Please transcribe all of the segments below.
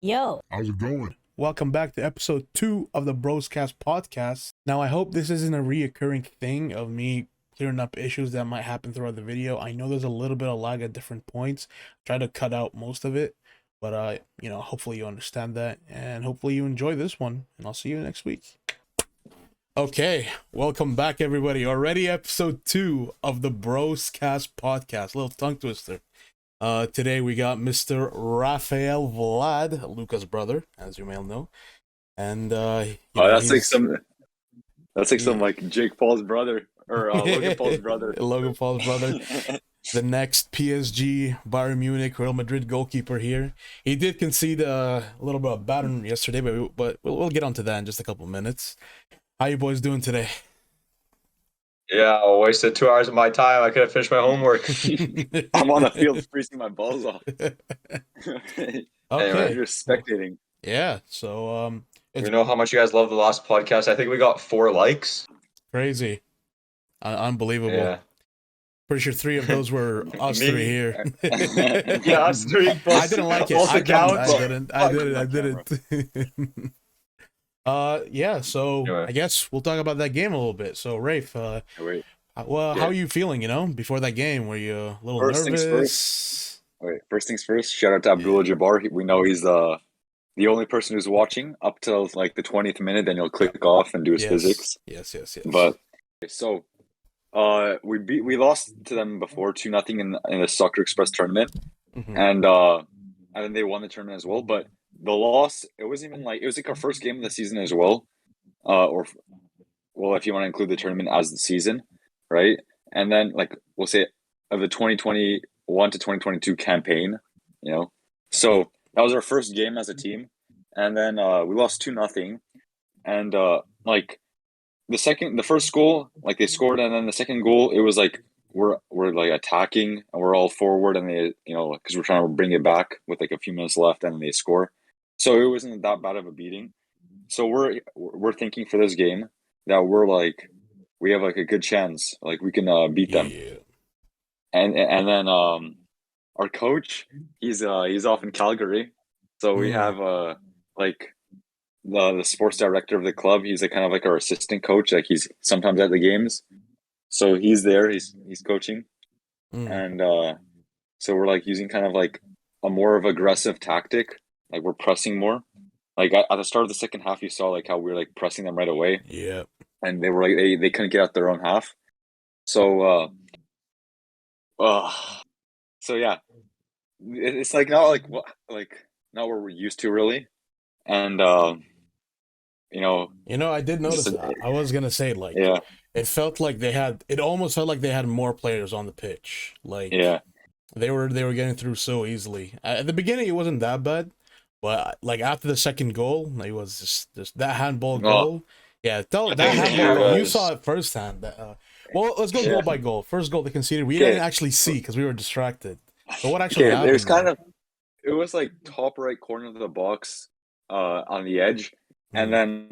Yo, How's it going? Welcome back to episode 2 of the Broscast podcast. Now, I hope this isn't a reoccurring thing of me clearing up issues that might happen throughout the video. I know there's a little bit of lag at different points. Try to cut out most of it, but hopefully you understand that, and hopefully you enjoy this one, and I'll see you next week. Okay, welcome back, everybody. Already episode 2 of the Broscast podcast. Little tongue twister. Today we got Mr. Raphael Vlad, Luca's brother, as you may know, and That's like some like Jake Paul's brother or Logan Paul's brother. Logan Paul's brother, the next PSG, Bayern Munich, Real Madrid goalkeeper here. He did concede a little bit of battering yesterday, but we'll get onto that in just a couple minutes. How you boys doing today? Yeah, I wasted 2 hours of my time. I could have finished my homework. I'm on the field freezing my balls off. Okay. Anyway, just spectating. Yeah, so We know how much you guys love the last podcast. I think we got 4 likes. crazy. Unbelievable. Yeah. Pretty sure 3 of those were us Me. 3 here. Yeah, us 3. I didn't like it. Both I accounts. didn't. Yeah, so Anyway. I guess we'll talk about that game a little bit. So Rafe, Wait, well, how are you feeling, before that game? Were you a little First things nervous? first things first. Shout out to Abdullah Jabbar. We know he's the only person who's watching up till like the 20th minute. Then he'll click off and do his physics. Yes. But so, we lost to them before 2-0 in the Soccer Express tournament, Mhm. and then they won the tournament as well. But the loss, it was like our first game of the season as well, if you want to include the tournament as the season, right? And then like we'll say of the 2021 to 2022 campaign, so that was our first game as a team, and then we lost 2-0, and like. The first goal, like they scored, and then the second goal, it was like we're like attacking and we're all forward, and they, because we're trying to bring it back with like a few minutes left, and they score. So it wasn't that bad of a beating. So we're thinking for this game that we have like a good chance, like we can beat them. Yeah. And then our coach, he's off in Calgary, so we have like. The sports director of the club, he's like kind of like our assistant coach, like he's sometimes at the games, so he's there, he's coaching. And so we're like using kind of like a more of aggressive tactic, like we're pressing more, like at the start of the second half you saw like how we were like pressing them right away, Yeah. and they were like they couldn't get out their own half, so yeah, it's like not like not what we're used to really. And I did notice that. I was gonna say, like, yeah, it almost felt like they had more players on the pitch. Like, yeah, they were getting through so easily. At the beginning, it wasn't that bad, but like after the second goal, it was just that handball goal. Yeah, that handball goal. You saw it firsthand. Well, let's go goal by goal. First goal they conceded, we didn't actually see because we were distracted. So what actually happened? It was like top right corner of the box, on the edge, and then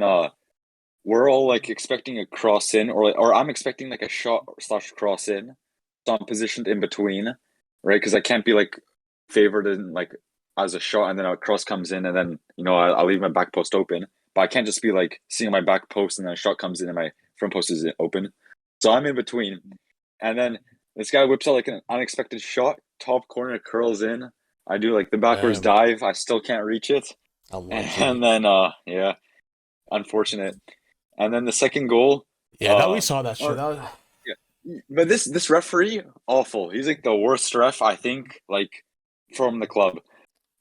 we're all like expecting a cross in, or I'm expecting like a shot / cross in, so I'm positioned in between, right? Because I can't be like favored in like as a shot and then a cross comes in, and then I leave my back post open, but I can't just be like seeing my back post and then a shot comes in and my front post is open. So I'm in between, and then this guy whips out like an unexpected shot, top corner, curls in. I do like the backwards dive. I still can't reach it. And then unfortunate. And then the second goal. Yeah, we saw that shit. But this referee, awful. He's like the worst ref, I think, like from the club.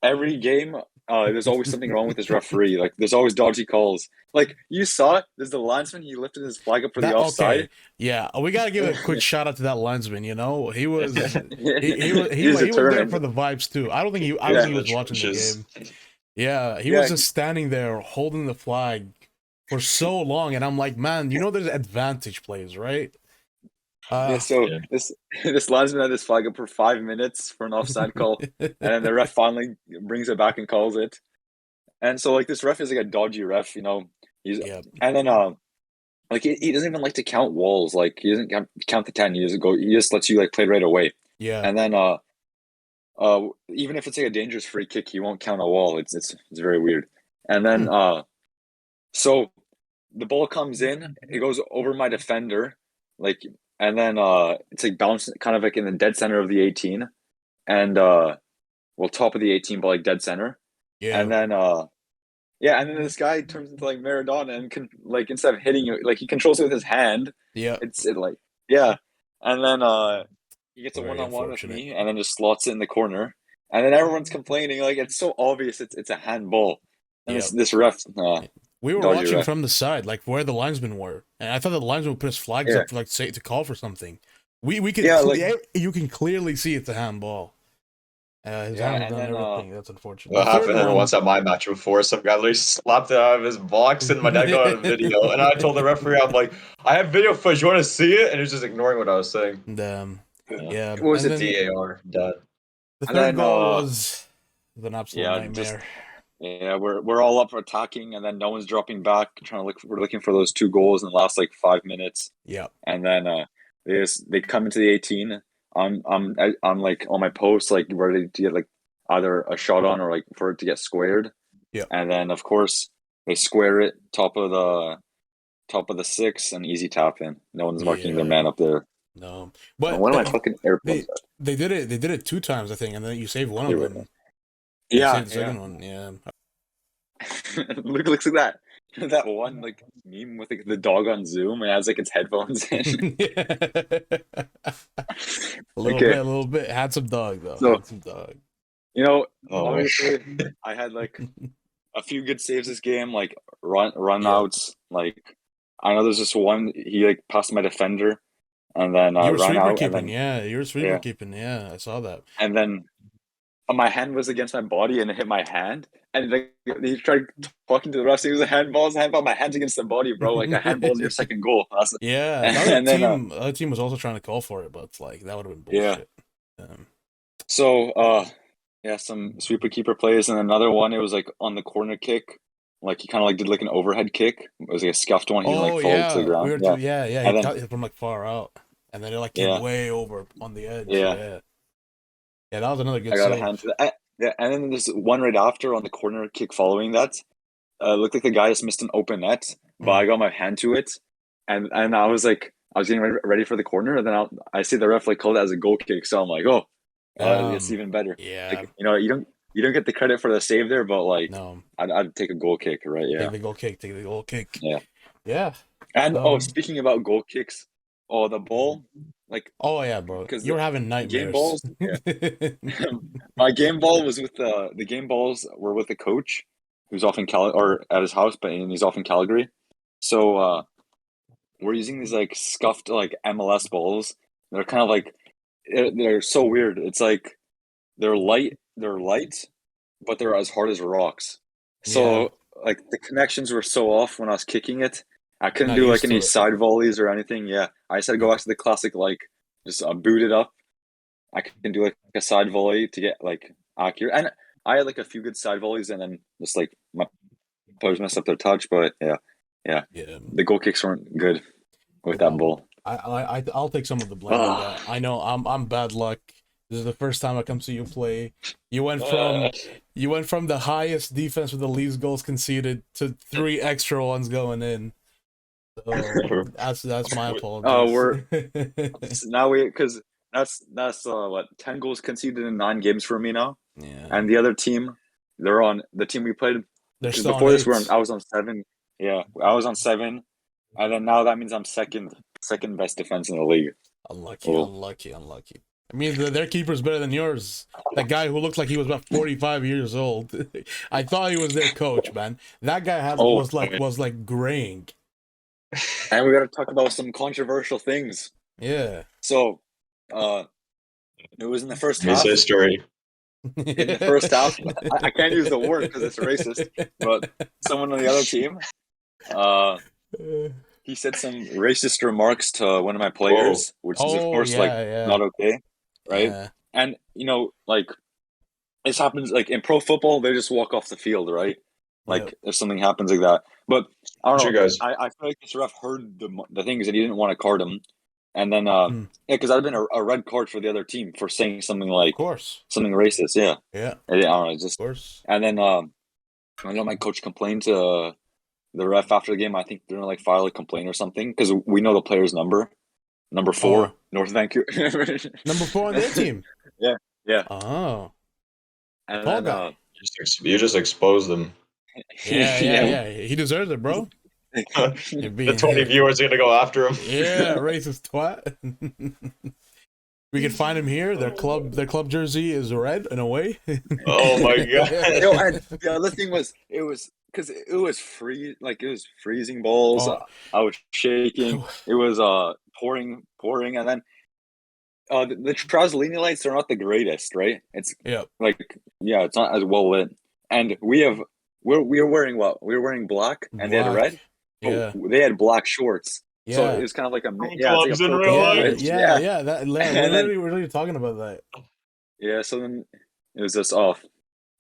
Every game, there's always something wrong with this referee. Like there's always dodgy calls. Like you saw it. There's the linesman. He lifted his flag up for the offside. Okay. Yeah, we gotta give a quick shout out to that linesman. He was he was there for the vibes too. I don't think he was watching the game. Yeah, he was just standing there holding the flag for so long, and I'm like, man, there's advantage plays, right? This linesman had this flag up for 5 minutes for an offside call, and then the ref finally brings it back and calls it. And so like this ref is like a dodgy ref, and then like he doesn't even like to count walls. Like he doesn't count the 10 years ago. He just lets you like play right away. Yeah. And then even if it's like a dangerous free kick, he won't count a wall. It's very weird. And then Hmm. so the ball comes in, it goes over my defender, like, and then it's like bounced kind of like in the dead center of the 18, and well, top of the 18, but like dead center. And Yeah. then yeah, and then this guy turns into like Maradona and can like instead of hitting you, like he controls it with his hand. Yeah. It like yeah, and then he gets a one Very on one with unfortunate. me, and then just slots it in the corner, and then everyone's complaining like it's so obvious it's a handball, and Yeah. this ref We were dodgy watching ref. from the side, like where the linesmen were, and I thought the linesman would put his flags Yeah, up, like say to call for something. We could yeah, like you can clearly see it's a handball. His yeah, hand was and on then everything. That's unfortunate. The What third happened one, once at my match before? Some guy literally slapped it out of his box, and my dad got a video. And I told the referee, I'm like, I have video footage. You want to see it? And he was just ignoring what I was saying. the Yeah. yeah, what was and it? then DAR, dad. the And third then goal was an absolute yeah, nightmare. just yeah, we're all up for attacking, and then no one's dropping back, trying to look. We're looking for those two goals in the last like 5 minutes, Yeah, and then they come into the 18. I'm like on my post, like ready to get like either a shot on or like for it to get squared, yeah, and then of course they square it top of the six and easy tap in. No one's marking their yeah. man up there. No, And but one of my fucking AirPods. they did it. They did it two times, I think, and then you saved one of them. You Yeah, saved the yeah. second one. Yeah. Looks like that. That one like meme with like, the dog on Zoom and it has like its headphones in. A little bit, Okay, a little bit. Had some dog though. so Had some dog. you know, Oh my obviously, I had like a few good saves this game, like run Yeah. outs. Like I know there's this one he like passed my defender and then You were ran sweeper out and keeping, then yeah. You were sweeper yeah, keeping, yeah. I saw that. and then my hand was against my body and it hit my hand. And like he tried talking to the ref, he was a handball, it's a handball. My hand's against the body, bro. Like a handball is your second goal. Yeah, And then the other team was also trying to call for it, but it's like that would have been yeah. bullshit. Um, So yeah, some sweeper keeper plays and another one. It was like on the corner kick, like he kind of like did like an overhead kick. It was like a scuffed one. He like oh fell to the yeah, ground. Yeah, yeah, yeah. He and then cut it from like far out, and then it like came yeah, way over on the edge. yeah, Yeah, yeah. That was another I good got a hand save. to that. Yeah, and then there's one right after on the corner kick following that. Looked like the guy just missed an open net, but I Mm. got my hand to it, and I was like, I was getting ready for the corner, and then I see the ref like called it as a goal kick, so I'm like, oh, it's even better. Yeah. Like you don't get the credit for the save there, but like No, I'd take a goal kick, right? Yeah, take the goal kick. Take the goal kick. yeah. Yeah. And oh, Um. speaking about goal kicks, oh the ball, like Oh yeah, bro. because You were having game nightmares. balls, yeah. My game ball was with the game balls were with the coach who's off in Cal or at his house, but he's off in Calgary. So we're using these like scuffed like MLS balls. They're kind of like they're so weird. It's like they're light, but they're as hard as rocks. Yeah. So like the connections were so off when I was kicking it. I couldn't Not do like used any to it. side volleys or anything. Yeah, I just had to go Yeah. back to the classic like just boot it up. I can do like a side volley to get like accurate, and I had like a few good side volleys, and then just like my players messed up their touch. But yeah, yeah, Yeah. the goal kicks weren't good with that Well, ball. I'll take some of the blame on that. Oh, I know I'm bad luck. This is the first time I come see you play. You went Uh, from you went from the highest defense with the least goals conceded to three extra ones going in. So that's my apologies. we're now we because that's what 10 goals conceded in 9 games for me now, Yeah. and the other team, they're on the team we played They're because still on before this eight. I was on 7. Yeah, I was on 7, and then now that means I'm second best defense in the league. Unlucky, Oh, unlucky, unlucky. I mean, their keeper's better than yours. That guy who looked like he was about 45 years old. I thought he was their coach, man. That guy had oh, was like graying. and we got to talk about some controversial things. Yeah. So, uh, it was in the first His half. history. In the first half, I can't use the word because it's racist, but someone on the other team, uh, he said some racist remarks to one of my Whoa. players, which is of Oh course like yeah, yeah, not okay, right? yeah. And like this happens like in pro football, they just walk off the field, right? Yep. Like if something happens like that. But I don't You know. guys. I feel like this ref heard the things and he didn't want to card him. And then because I'd been a red card for the other team for saying something Of like course. something racist. Yeah, Yeah. I don't know, Of just course. and then I know my coach complained to the ref after the game. I think they're gonna like file a complaint or something because we know the player's number 4, Oh. North Vancouver. Number 4 on their team. Yeah, yeah. Oh. And Tall then guy. You just exposed them. Yeah, yeah, yeah, yeah. He deserves it, bro. It'd The 20 be, viewers are gonna go after him. yeah, racist twat. We can find him here. Their club jersey is red in a way. Oh my god. no, and the other thing was it was because it was it was freezing balls. Oh. I was shaking. It was pouring, and then the Trozzolini lights are not the greatest, right? It's Yep. like it's not as well lit, and we're wearing what? We were wearing black, and they had Black. red. Yeah. But they had black shorts, so Yeah. it was kind of like it's like Gloves a in full real coat life. switch. Yeah. That And we're then- really talking about that. Yeah, so then it was just off.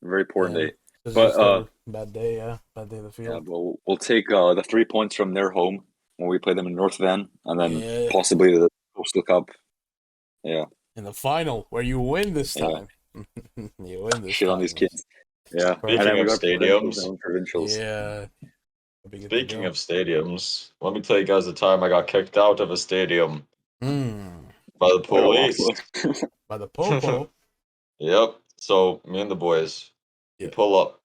Very poor day. It's But, just a bad day, yeah. Bad day of the Yeah, field. but we'll take the 3 points from their home when we play them in North Van, and then Yeah. possibly the Coastal Cup. Yeah, In the final, where you win this Yeah. time. You win this shit time. on these kids. Yeah, Speaking and then we of got stadiums. provincials. Yeah. Speaking of stadiums, let me tell you guys the time I got kicked out of a stadium by the police. By the Popo. Yep. So me and the boys, we Yeah. pull up.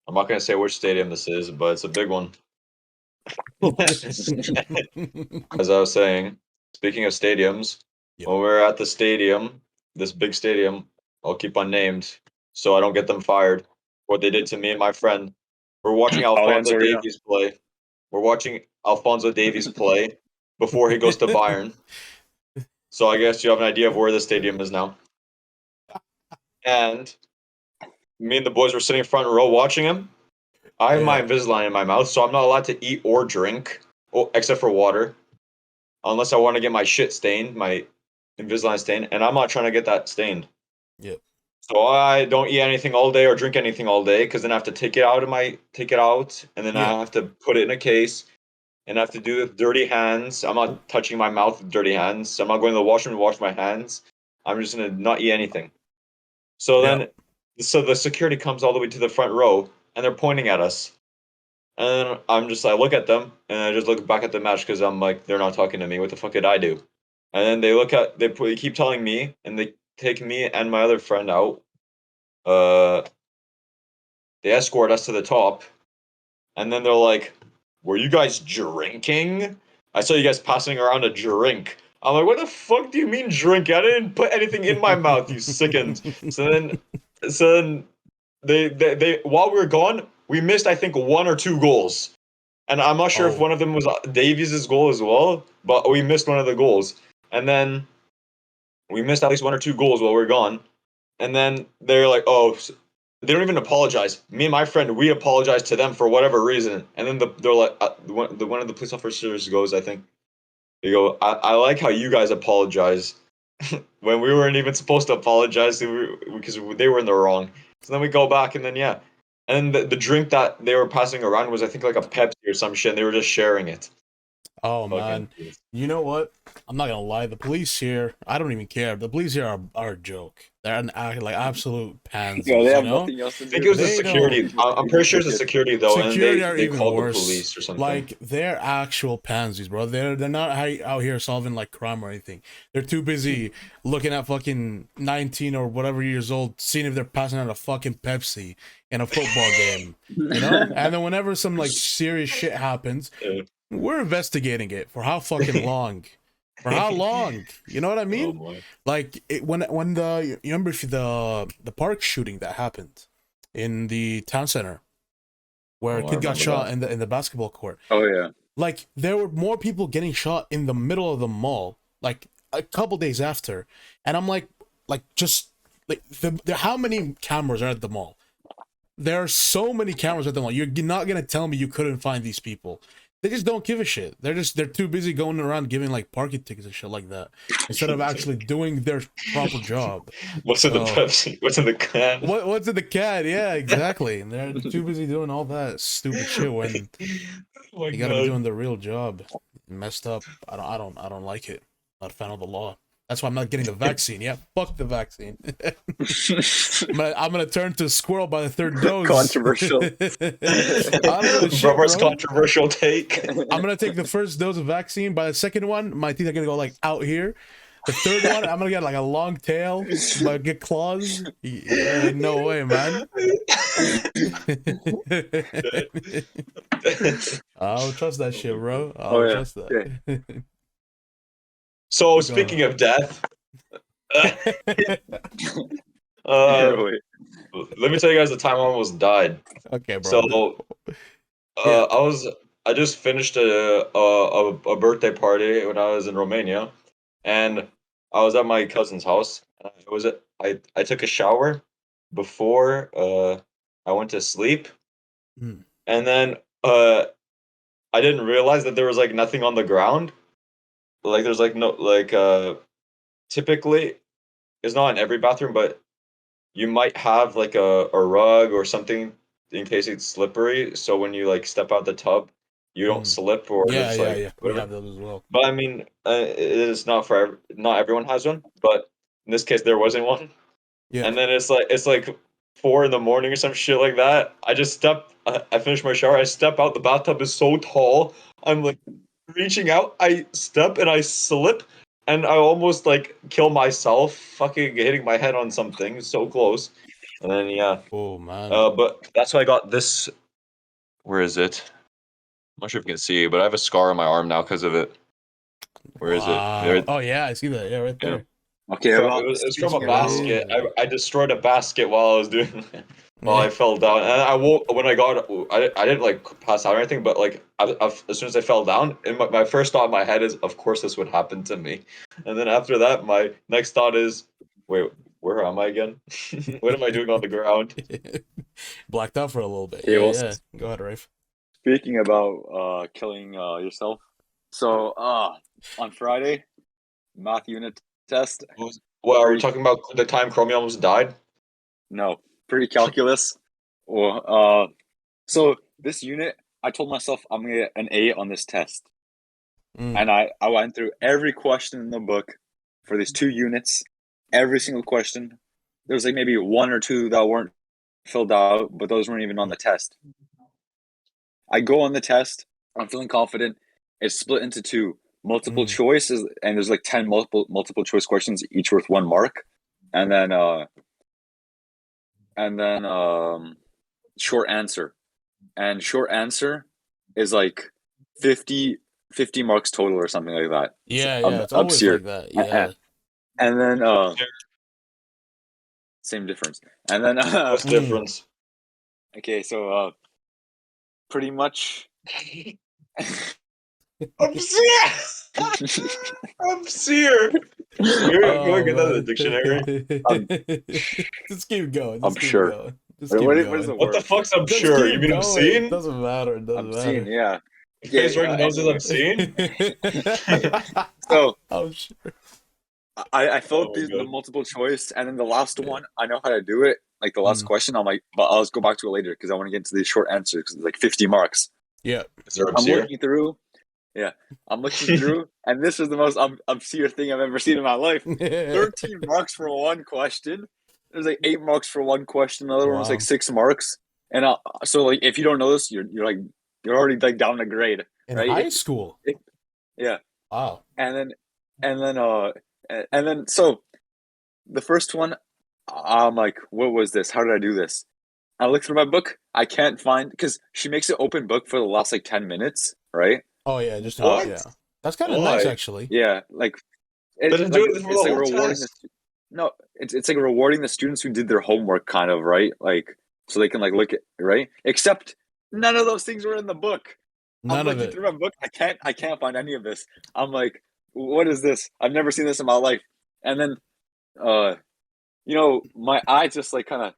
I'm not gonna say which stadium this is, but it's a big one. As I was saying, speaking of stadiums, Yep. when we were at the stadium, this big stadium, I'll keep unnamed so I don't get them fired. What they did to me and my friend. We're watching Allianz Alfonso Arena. Davies play. We're watching Alfonso Davies play before he goes to Bayern. So I guess you have an idea of where the stadium is now. And me and the boys were sitting front row watching him. I have my Yeah. Invisalign in my mouth, so I'm not allowed to eat or drink, except for water, unless I want to get my shit stained, my Invisalign stained, and I'm not trying to get that stained. Yep. So I don't eat anything all day or drink anything all day, because then I have to take it out, and then I Yeah. have to put it in a case, and I have to do it with dirty hands. I'm not touching my mouth with dirty hands. So I'm not going to the washroom to wash my hands. I'm just gonna not eat anything. So Yep. so the security comes all the way to the front row, and they're pointing at us. And then I look at them, and I just look back at the match because I'm like, they're not talking to me. What the fuck did I do? And then they keep telling me, and they take me and my other friend out. Uh, they escort us to the top, and then they're like, "Were you guys drinking? I saw you guys passing around a drink." I'm like, "What the fuck do you mean drink? I didn't put anything in my mouth, you sickens." So then they while we were gone, we missed I think 1 or 2 goals. And I'm not sure if Oh. one of them was Davies' goal as well, but we missed one of the goals. And then we missed at least 1 or 2 goals while we were gone. And then they're like, "Oh, they don't even apologize." Me and my friend, we apologized to them for whatever reason. And then they're like, one of the police officers goes, I think, they go, I like how you guys apologize when we weren't even supposed to apologize because they were in the wrong. So then we go back and then, yeah. And then the drink that they were passing around was, I think, like a Pepsi or some shit. And they were just sharing it. Oh Fucking man, you know what? I'm not gonna lie. The police here, I don't even care. The police here are a joke. They're like absolute pansies. Yeah, they have you know? nothing else to do. I think it was the They security. I'm pretty sure it's the security though, Security and are they even called worse. the police or something. Like they're actual pansies, bro. They're not out here solving like crime or anything. They're too busy looking at fucking 19 or whatever years old, seeing if they're passing out a fucking Pepsi in a football game, you know. And then whenever some like serious shit happens, Yeah. we're investigating it for how fucking long. For how long? You know what I Oh mean? boy. Like when you remember the park shooting that happened in the town center where Oh, a I kid got remember shot that. in the basketball court. Oh yeah. Like there were more people getting shot in the middle of the mall, like a couple days after, and I'm like just like how many cameras are at the mall? There are so many cameras at the mall. You're not gonna tell me you couldn't find these people. They just don't give a shit. They're too busy going around giving like parking tickets and shit like that instead of actually doing their proper job. What's in the So- Pepsi? What's in the can? What's in the cat? Yeah, exactly. And they're too busy doing all that stupid shit when Oh my you gotta be God. doing the real job. Messed up. I don't like it. Not a fan of the law. That's why I'm not getting the vaccine. Yeah, fuck the vaccine. I'm gonna turn to squirrel by the third dose. Controversial. I don't give a shit, Robert's bro. controversial take. I'm gonna take the first dose of vaccine. By the second one, my teeth are gonna go like out here. The third one, I'm gonna get like a long tail, but get claws. Yeah, no way, man. I don't trust that shit, bro. I don't trust that. So speaking of death, Wait. let me tell you guys the time I almost died. Okay, bro. So Yeah. I just finished a birthday party when I was in Romania, and I was at my cousin's house. I took a shower before I went to sleep, Hmm. and then I didn't realize that there was like nothing on the ground. Like there's like no like typically it's not in every bathroom, but you might have like a rug or something in case it's slippery. So when you like step out the tub, you don't slip or Yeah, it's yeah, like yeah. We whatever. have those as well. But I mean, it's not for not everyone has one. But in this case, there wasn't one. Yeah. And then it's like 4 in the morning or some shit like that. I just step. I finished my shower. I step out. The bathtub is so tall. I'm like reaching out. I step and I slip, and I almost like kill myself. Fucking hitting my head on something so close. And then yeah. Oh man. But that's why I got this. Where is it? I'm not sure if you can see, but I have a scar on my arm now because of it. Where is it? There. Oh yeah, I see that. Yeah, right Yeah. there. Okay, It's from a speaking about basket. Crazy. I destroyed a basket while I was doing while I fell down, and I woke when I got. I didn't like pass out or anything, but like as soon as I fell down, and my first thought in my head is, of course, this would happen to me, and then after that, my next thought is, wait, where am I again? What am I doing on the ground? Blacked out for a little bit. Okay, Yeah, well, yeah. Go ahead, Rafe. speaking about killing yourself. So on Friday, math unit test. Well, are we Pretty talking about the time Chromie almost died? no, pretty calculus. Well, so this unit, I told myself I'm gonna get an A on this test, and I went through every question in the book for these 2 units, every single question. There was like maybe one or two that weren't filled out, but those weren't even on the test. I go on the test. I'm feeling confident. It's split into two multiple choices, and there's like 10 multiple choice questions, each worth 1 mark, and then short answer. And short answer is like 50 marks total or something like that. Yeah, It's yeah. It's always obscure. like that. Yeah. And then same difference. And then What's the difference? okay, so pretty much I'm seer. I'm seer. Can we get that in the dictionary? Just keep going. I'm Just keep sure. going. Just keep What is going. the What the word? fuck's I'm Just sure? keep You mean going. obscene? It doesn't matter. It doesn't Obscene, matter. yeah. You guys already knows Anyway. obscene? So I'm sure. I filled Oh, the God. multiple choice, and then the last one, I know how to do it. Like the last Mm. question, I'm like, but I'll just go back to it later because I want to get into the short answer because it's like 50 marks. Yeah. Is there I'm obscene? looking through. Yeah, I'm looking through, and this is the most obscure thing I've ever seen in my life. 13 marks for one question. There's like 8 marks for one question. The other one was like Wow. 6 marks. And so like if you don't know this, you're already like down a grade, In right? high school. Yeah. Wow. And then so the first one, I'm like, what was this? How did I do this? I look through my book. I can't find because she makes it open book for the last like 10 minutes, right? Oh yeah, just What? yeah. That's kind of Why? nice actually. Yeah, like But to do it for the it's like whole rewarding test. no, it's like rewarding the students who did their homework, kind of, right? Like so they can like look at right. Except none of those things were in the book. I'm None of looking it. through my book. I can't find any of this. I'm like, what is this? I've never seen this in my life. And then, my eye just like kind of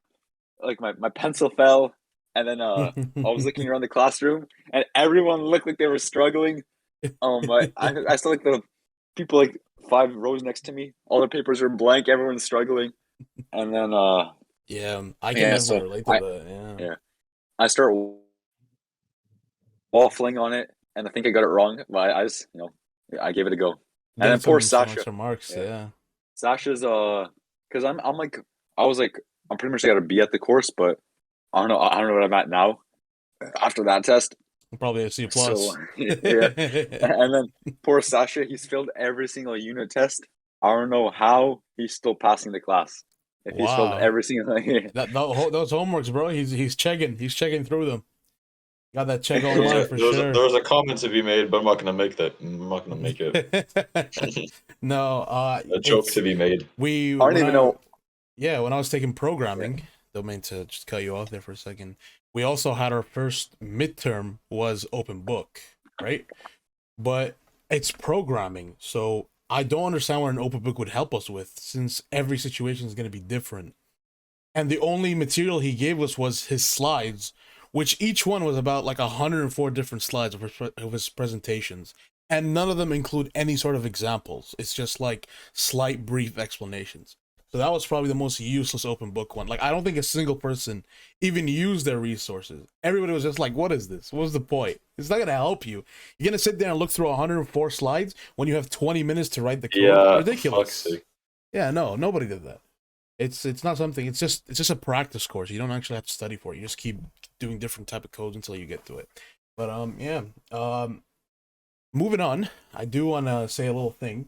like my pencil fell, and then I was looking around the classroom, and everyone looked like they were struggling. I saw like the people like 5 rows next to me. All the papers are blank. Everyone's struggling, and then Yeah, I can yeah. definitely So relate to that. yeah, I start waffling on it, and I think I got it wrong, but I just I gave it a go. And then poor Sasha. Extra marks, yeah. Sasha's because I'm like I was like I'm pretty much got to be at the course, but I don't know what I'm at now after that test. Probably a C So plus. yeah, and then poor Sasha, he's failed every single unit test. I don't know how he's still passing the class. If he's failed Wow. every single Those homeworks, bro. He's checking through them. Got that check There's online a, for there's a, sure. there's a comment to be made, but I'm not gonna make that. I'm not gonna make it. No, A joke to be made. I don't even know. Yeah, when I was taking programming, don't mean to just cut you off there for a second. We also had our first midterm was open book, right? But it's programming, so I don't understand what an open book would help us with, since every situation is going to be different. And the only material he gave us was his slides, which each one was about like 104 different slides of his presentations. And none of them include any sort of examples. It's just like slight, brief explanations. So that was probably the most useless open book one. Like, I don't think a single person even used their resources. Everybody was just like, what is this? What's the point? It's not going to help you. You're going to sit there and look through 104 slides when you have 20 minutes to write the code? Yeah, Ridiculous. fuck's sake. Yeah, no, nobody did that. It's not something. It's just a practice course. You don't actually have to study for it. You just keep doing different type of codes until you get to it. But yeah. Moving on, I do want to say a little thing.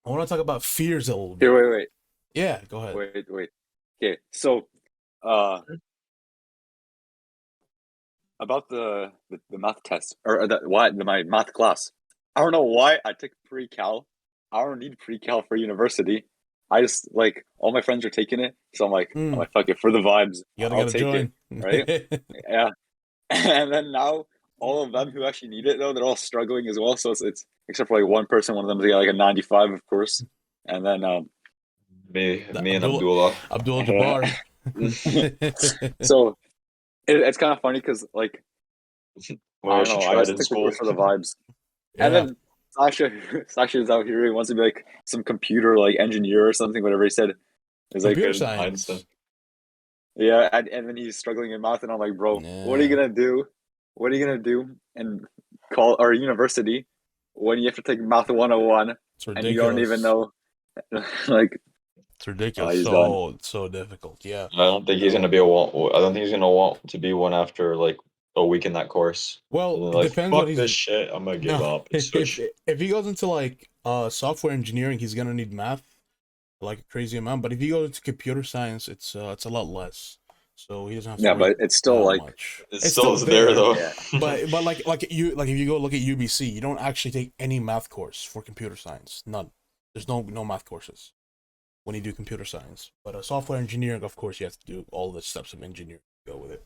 I want to talk about fears a little bit. Here, wait. Yeah, go ahead. Wait. Okay, so about the math test or my math class. I don't know why I took pre-cal. I don't need pre-cal for university. I just like all my friends are taking it, so I'm like fuck it for the vibes. You I'll gotta take join. it, right? Yeah, and then now all of them who actually need it though, they're all struggling as well. So it's except for like one person. One of them's got like a 95, of course, and then Me and Abdullah. Abdul Jabbar. So it's kind of funny because like Well, I don't know, I just took the course for the vibes. Yeah. And then Sasha's out here. He wants to be like some computer like engineer or something. Whatever he said, is like Computer science. yeah. And then he's struggling in math, and I'm like, bro, what are you gonna do? What are you gonna do in university when you have to take math 101 and you don't even know? Like, it's ridiculous. So difficult. Yeah. I don't think he's gonna be I don't think he's gonna want to be one after like a week in that course. Well, like, it depends fuck what he's. this shit. I'm gonna give up. And switch. If he goes into like software engineering, he's gonna need math like a crazy amount. But if he goes into computer science, it's a lot less. So he doesn't have to. Yeah, but it's still like much. It's still there though. Yeah. but if you go look at UBC, you don't actually take any math course for computer science. None. There's no math courses when you do computer science. But software engineering, of course, you have to do all the steps of engineering to go with it.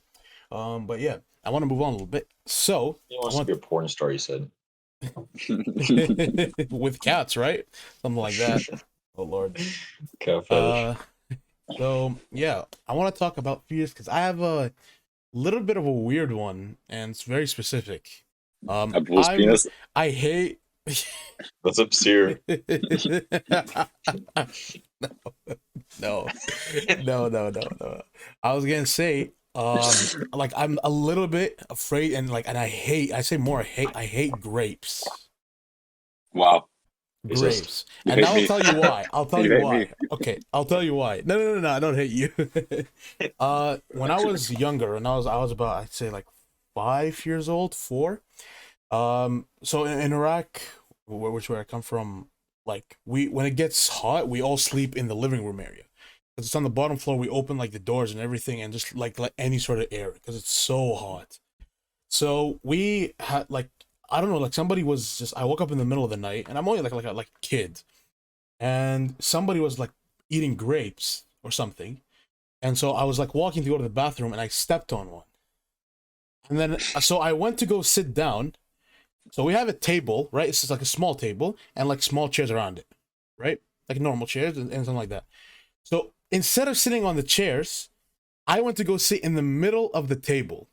But yeah, I want to move on a little bit. So He wants to be a porn star, he said. with cats, right? Something like that. Oh Lord. Cat fetish. So yeah, I want to talk about fears because I have a little bit of a weird one, and it's very specific. penis. I hate. That's absurd. No. I was gonna say, like I'm a little bit afraid, and I hate grapes. Wow. Grapes. And now I'll tell you why. Me. Okay, I'll tell you why. No, I don't hate you. When I was younger, and I was about, I'd say like 5 years old, 4. So in Iraq, which where I come from, like when it gets hot, we all sleep in the living room area. Because it's on the bottom floor, we open like the doors and everything, and just like let any sort of air, because it's so hot. So we had like, I don't know, like somebody was just, I woke up in the middle of the night, and I'm only like a kid, and somebody was like eating grapes or something, and so I was like walking to go to the bathroom, and I stepped on one, and then so I went to go sit down. So we have a table, right? It's just like a small table and like small chairs around it, right? Like normal chairs and something like that. So instead of sitting on the chairs, I went to go sit in the middle of the table.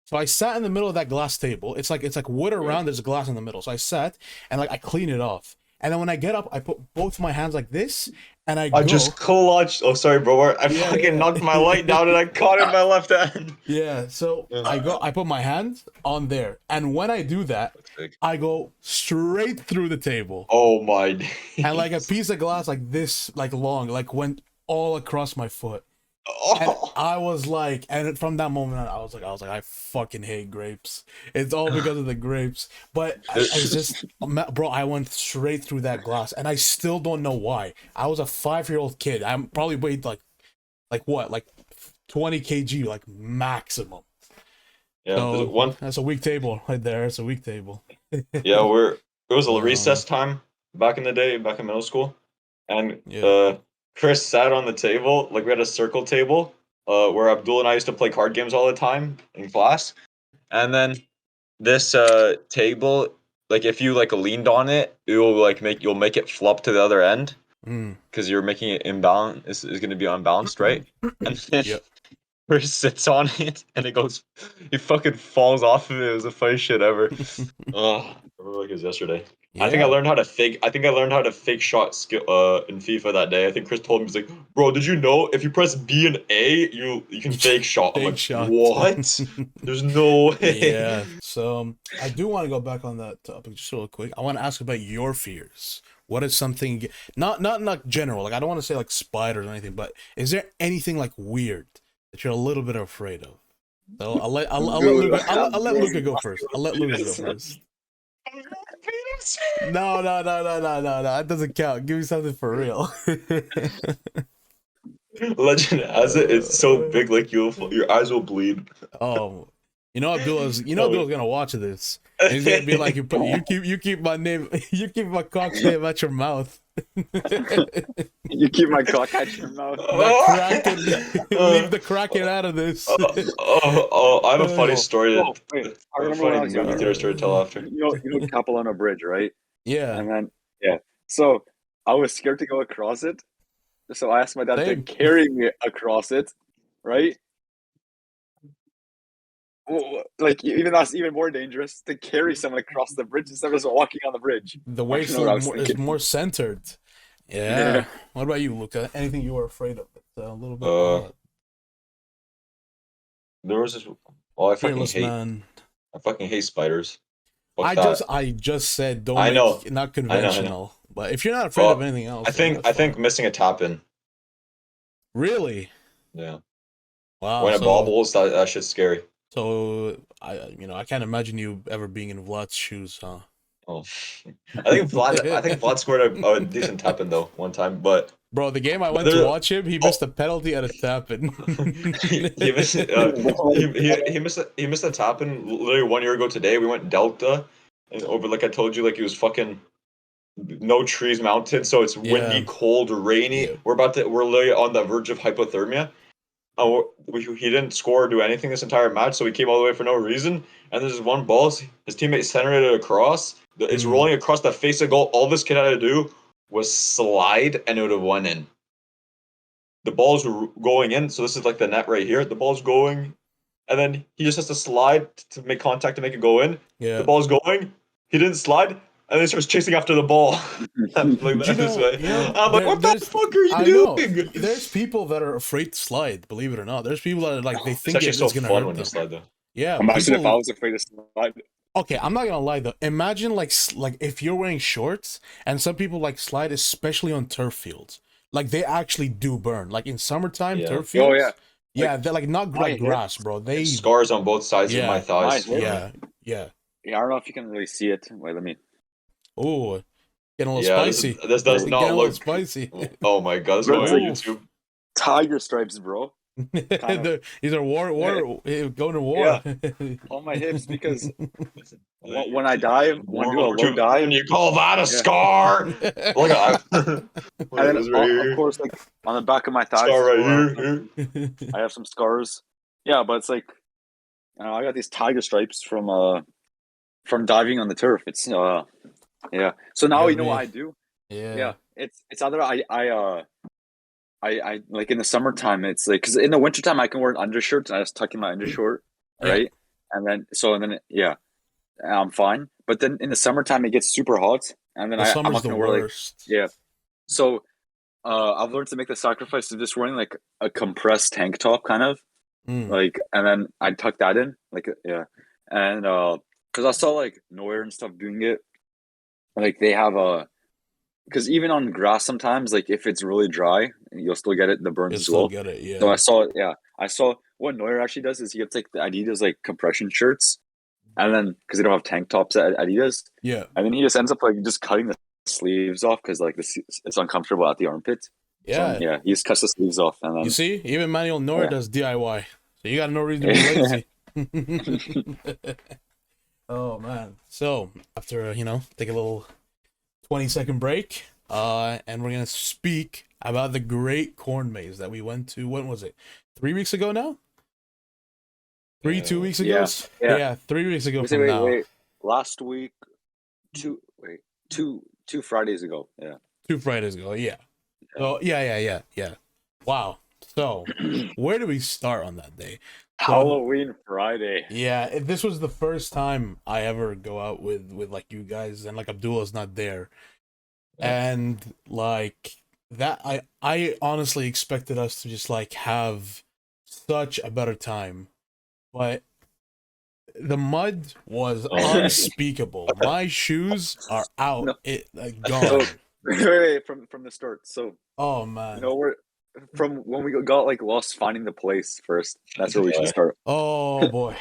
So I sat in the middle of that glass table. It's like wood around, there's a glass in the middle. So I sat and like I cleaned it off. And then when I get up, I put both my hands like this, and I I go. just clutched. Oh, sorry, bro. I Yeah, fucking yeah. knocked my light down and I caught it in my left hand. Yeah, so Yeah. I put my hand on there, and when I do that, I go straight through the table, Oh my and like a days. piece of glass like this, like long, like went all across my foot. And Oh. I was like, and from that moment on, I was like, I fucking hate grapes. It's all because of the grapes. But it's just, bro, I went straight through that glass, and I still don't know why. I was a 5-year-old kid. I probably weighed like what, like 20 kg, like maximum. Yeah, there's So one. that's a weak table right there. It's a weak table. Yeah, it was a Um, recess time back in the day, back in middle school, and yeah. Chris sat on the table, like we had a circle table, where Abdul and I used to play card games all the time in class, and then this table, like if you like leaned on it, it will like you'll make it flop to the other end Mm. because you're making it inbound. Is going to be unbalanced, right? And then Yep. Chris sits on it and it goes, he fucking falls off of it. It was the funniest shit ever. Oh, I remember like it was yesterday. Yeah. I think I learned how to fake shot skill in FIFA that day. I think Chris told me, he's like, bro, did you know if you press B and A, you can fake shot? I'm Big like, shot. what? There's no way. Yeah. So I do want to go back on that topic just real quick. I want to ask about your fears. What is something not like general, like I don't want to say like spiders or anything, but is there anything like weird that you're a little bit afraid of? So I'll let Dude, Luca I'll let bro, Luca go first. I'll let Luca go yes. first. No. That doesn't count. Give me something for real. Legend has it, it's so big, like your eyes will bleed. Oh, Oh. Abdul's gonna watch this. And he's gonna be like, you keep my name, you keep my cock's name out your mouth. You keep my cock out your mouth. The Kraken, leave the Kraken out of this. I have a funny Uh, story. Oh, wait, I A remember when funny I was movie younger. theater story to tell after. You know Capilano Bridge, right? yeah, And then yeah, so I was scared to go across it, so I asked my dad to same. carry me across it, right? Well, like even that's even more dangerous to carry someone across the bridge instead of just walking on the bridge. The I don't waist know what I was is thinking. more centered. Yeah. Yeah. What about you, Luca? Anything you were afraid of? It's a little bit Uh, odd. there was this. Well, Fearless man. I fucking hate spiders. Fuck that. I just said don't I know. make not I know. conventional. But if you're not afraid of Well, anything else, then I that's think fine. missing a tap in. Really? Yeah. Wow. When it bobbles, that shit's scary. So I can't imagine you ever being in Vlad's shoes, huh? Oh, I think Vlad scored a decent tap in though one time, but Bro, the game I went to there, watch him, he oh, missed a penalty at a tap in. he missed he missed a tap in literally 1 year ago today. We went Delta and over like I told you, like it was fucking no trees mounted, so it's Yeah. windy, cold, rainy. Yeah. We're literally on the verge of hypothermia. He didn't score or do anything this entire match, so he came all the way for no reason. And there's one ball, his teammate centered it across. It's Mm. rolling across the face of goal. All this kid had to do was slide, and it would have went in. The ball's going in, so this is like the net right here. The ball's going, and then he just has to slide to make contact to make it go in. The Yeah. ball's going. He didn't slide, and then he starts chasing after the ball. Like that this way. I'm like, what the fuck are I you know. doing? There's people that are afraid to slide, believe it or not. There's people that are like they It's think actually so it's gonna fun hurt when you them. slide though. Yeah, Imagine if I people. was afraid to slide. Okay, I'm not gonna lie though. Imagine like if you're wearing shorts and some people like slide, especially on turf fields. Like they actually do burn. Like in summertime, Yeah. turf Oh fields. yeah, Yeah, like they're like not my like grass, hips. bro. I have They scars on both sides of my yeah thighs. My From hip. yeah yeah. Yeah, I don't know if you can really see it. Wait, let me. Oh, getting a little Yeah, spicy. this does Getting not a little look. spicy. Oh my god, this is Bro, going it's on like Oof. YouTube. tiger stripes, bro. Kind of. These are going to war. Yeah, on my hips because Uh, when I dive, when I do a World low War II, dive, and you call that a yeah, scar? Look at and then this right of here, course, like on the back of my thighs scar as right well, here. I have some scars. Yeah, but it's like I got these tiger stripes from diving on the turf. It's yeah. So You now gotta you know what be I do. yeah. Yeah, it's either I like in the summertime it's like because in the wintertime I can wear an undershirt and I just tuck in my undershirt, Yeah. right? And then yeah, I'm fine. But then in the summertime it gets super hot and then The I'm summer's not the gonna wear like worst. yeah. So I've learned to make the sacrifice of just wearing like a compressed tank top, kind of Mm. like, and then I tuck that in, like yeah, and because I saw like Neuer and stuff doing it, like they have a because even on grass sometimes, like if it's really dry, you'll still get it the burns You as still well. get it, So yeah. I saw what Neuer actually does is he gets like the Adidas like compression shirts, and then because they don't have tank tops at Adidas, Yeah. and then he just ends up like just cutting the sleeves off because like it's uncomfortable at the armpit. So Yeah. yeah, he just cuts the sleeves off, and You then see, even Manuel Neuer yeah. does DIY. So you got no reason to be lazy. Oh man. So after take a little 20-second break, and we're gonna speak about the great corn maze that we went to. When was it? 3 weeks ago now? 2 weeks ago? Yeah, yeah. Yeah, 3 weeks ago Wait, from wait, now. wait. Last week, two Fridays ago. Yeah. 2 Fridays ago, yeah. So yeah. Wow. So where do we start on that day? So Halloween Friday. yeah, this was the first time I ever go out with like you guys, and like Abdullah's not there. And like that, I honestly expected us to just like have such a better time, but the mud was unspeakable. My shoes are out, No, gone. so wait, from the start. So Oh man. we're from when we got like lost finding the place first. That's where we should start. Oh boy.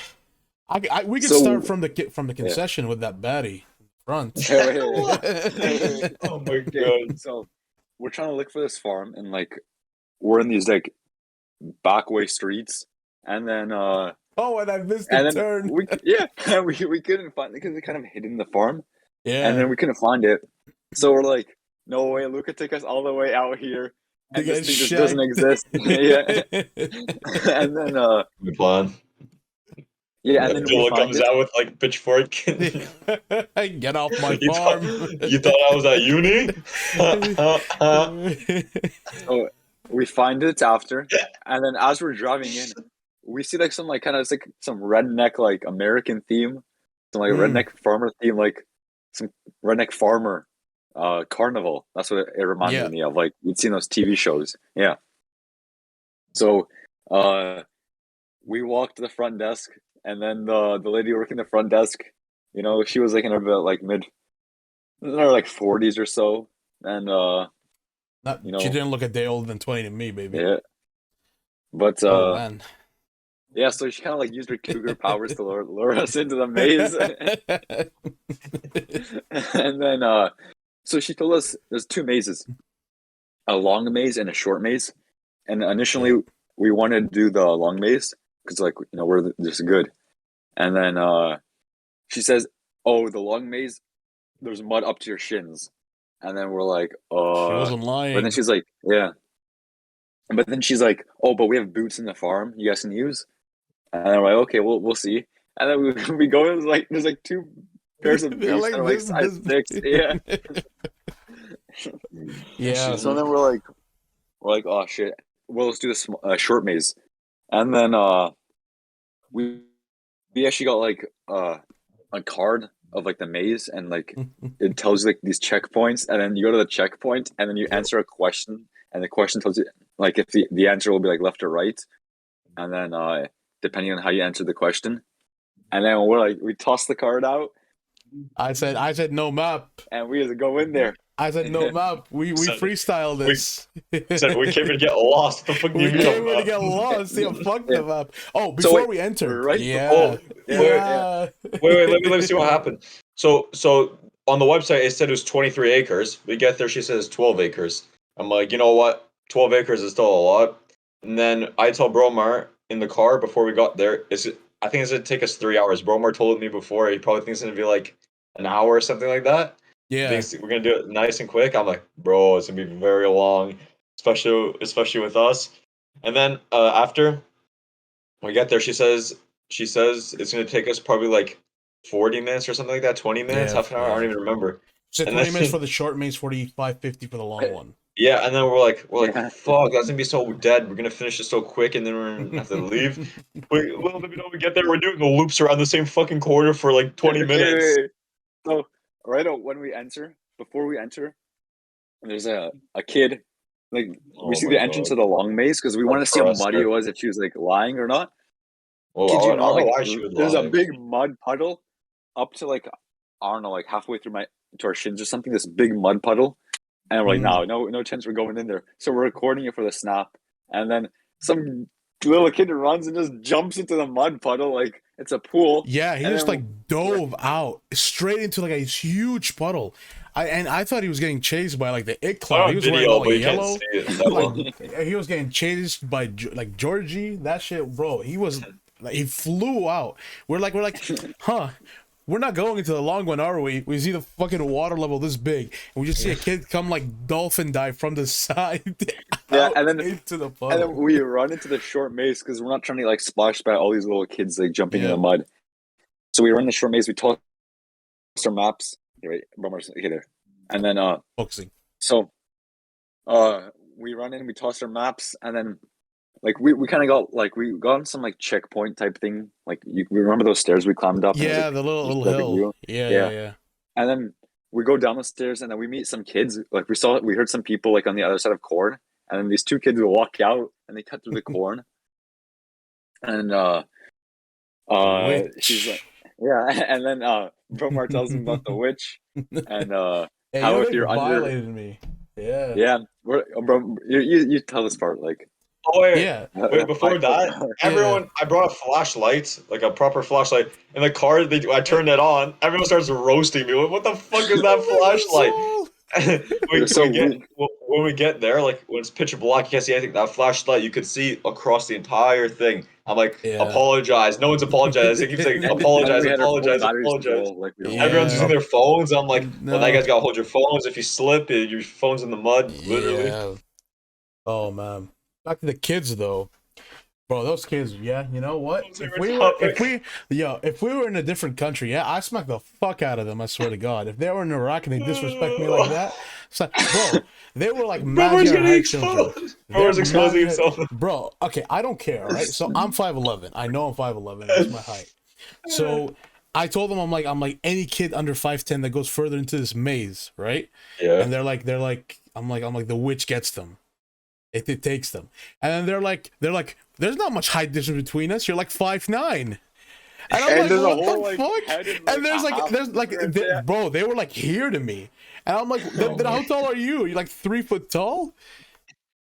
We could start So from the yeah. concession with that baddie front. Wait. Oh my Okay, god. so we're trying to look for this farm, and like we're in these like back way streets, and then Oh, and I missed the turn. we couldn't find it because they kind of hidden the farm, and Yeah. then we couldn't find it. So we're like, no way, Luca took us all the way out here, To and this get thing just doesn't shanked. exist. Yeah, and then Good plan. yeah, and then we Abdullah find comes it. out with like pitchfork. Get off my you thought farm. you thought I was at uni? So we find it after, and then as we're driving in, we see like some like kind of it's like some redneck like American theme, some like Mm, redneck farmer theme, like some redneck farmer carnival. That's what it reminded yeah. me of. Like you'd seen those TV shows. Yeah. So we walked to the front desk, and then the lady working the front desk, she was like in her like in her like 40s or so, and Not, you she know, didn't look a day older than 20 to me, baby. yeah. But Oh man. yeah, so she kind of like used her cougar powers to lure us into the maze, and then so she told us there's two mazes, a long maze and a short maze, and initially Yeah. we wanted to do the long maze because like we're just good, and then she says, "Oh, the long maze, there's mud up to your shins," and then we're like, She wasn't but then lying. she's like, yeah, but then she's like, "Oh, but we have boots in the farm you guys can use." And I'm like, okay, we'll see. And then we go, there's like two pairs of They're boots that like are like size 6. Yeah. Yeah. So then we're like, oh shit. Well, let's do this short maze. And then we actually got like a card of like the maze, and like it tells you like these checkpoints, and then you go to the checkpoint, and then you answer a question, and the question tells you like if the answer will be like left or right, and then depending on how you answer the question. And then we toss the card out, I said no map. and we just go in there. I said no map. We Said- freestyle this. Said we came here to get lost. What the fuck do We you mean? came here to get lost. Yeah, fuck Yeah. the map. Oh, So before wait, we entered. right Yeah. Oh, Yeah, wait, Yeah. wait, let me see what happened. So on the website it said it was 23 acres. We get there, she says 12 acres. I'm like, you know what? 12 acres is still a lot. And then I tell Bromar in the car before we got there, I think it's gonna take us 3 hours. Bromar told me before he probably thinks it's gonna be like an hour or something like that. He Yeah. thinks we're gonna do it nice and quick. I'm like, bro, it's gonna be very long, especially with us. And then after we get there, she says it's gonna take us probably like 40 minutes or something like that, 20 minutes, Yeah. half an hour, I don't even remember. She said And 20 minutes then for the short maze, 45-50 for the long one. yeah, and then we're like, Yeah. fuck, that's gonna be so dead. We're gonna finish it so quick, and then we're gonna have to leave. Little did we know we get there, we're doing the loops around the same fucking corner for like 20 minutes. So right when we enter, before we enter, there's a kid. Like Oh we see my the entrance God. of the long maze because we want to see how muddy it Oppressive. was, if she was like lying or not. Well, Kid I you don't not, know like why she would there's a lie. big mud puddle up to like I don't know, like halfway through to our shins or something. This big mud puddle, and we're like, no chance we're going in there. So we're recording it for the snap, and then some little kid runs and just jumps into the mud puddle like it's a pool. Yeah, he And just like then dove out straight into like a huge puddle. I thought he was getting chased by like the It I Cloud. He don't was wearing video, all but you can't yellow. see it that well. Like he was getting chased by like Georgie. That shit, bro. He was like he flew out. We're like, huh? We're not going into the long one, are we? We see the fucking water level this big, and we just see a kid come like dolphin dive from the side yeah, out and then into the and puddle. then we run into the short maze because we're not trying to like splash by all these little kids like jumping in Yeah. the mud. So we run the short maze. We toss our maps. Okay, wait, okay, there. And then Focusing. so we run in, we toss our maps, and then like we kind of got like we got on some like checkpoint type thing. Like you remember those stairs we climbed up? And it was, Yeah, like, the little just little perfect hill. view? Yeah, Yeah. yeah, yeah. And then we go down the stairs, and then we meet some kids. Like we heard some people like on the other side of corn, and then these two kids will walk out, and they cut through the corn, and she's like, Witch. yeah, and then Bromar tells him about the witch, and Hey, how you if like you're under, violated me. Yeah. yeah, bro, you tell this part like, Oh wait, Yeah. wait. Before that, Yeah. I brought a flashlight, like a proper flashlight. In the car, I turned it on. Everyone starts roasting me. What the fuck is that flashlight? When we get there, like when it's pitch black, you can't see anything. That flashlight, you could see across the entire thing. I'm like, Yeah. apologize. No one's apologized. They keep saying, and apologize, we had our phone apologize, batteries apologize. full, like we don't want Everyone's Yeah. using their phones. I'm like, well, that No. guy's gotta hold your phones. If you slip, your phone's in the mud, literally. Yeah. Oh man. Back to the kids though. Bro, those kids, yeah, you know what? If we were in a different country, yeah, I smack the fuck out of them, I swear to God. If they were in Iraq and they disrespect me like that, it's like, bro, they were like Bro's getting imaginary children. exposed. Bro's exposing himself. Bro, okay, I don't care, all right? So I'm 5'11. I know I'm 5'11, that's my height. So I told them I'm like any kid under 5'10 that goes further into this maze, right? Yeah. And they're like I'm like the witch gets them. It takes them. And then they're like there's not much height difference between us. You're like 5'9". And I'm like, what the fuck? And there's like bro, they were like here to me. And I'm like, then how tall are you? You're like 3 foot tall?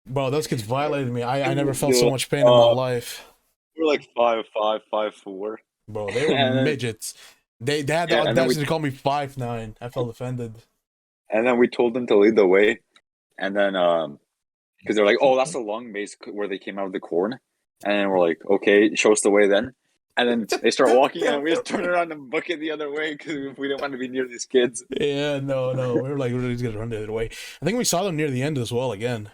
Bro, those kids violated me. I never felt so much pain in my life. We're like 5'5", 5'4". Bro, they were midgets. They had the audacity to call me 5'9". I felt offended. And then we told them to lead the way. And then because they're like, oh, that's the long maze where they came out of the corn. And then we're like, okay, show us the way then. And then they start walking, and we just turn around and book it the other way because we don't want to be near these kids. Yeah, no. We were like, we're just gonna run the other way. I think we saw them near the end as well again.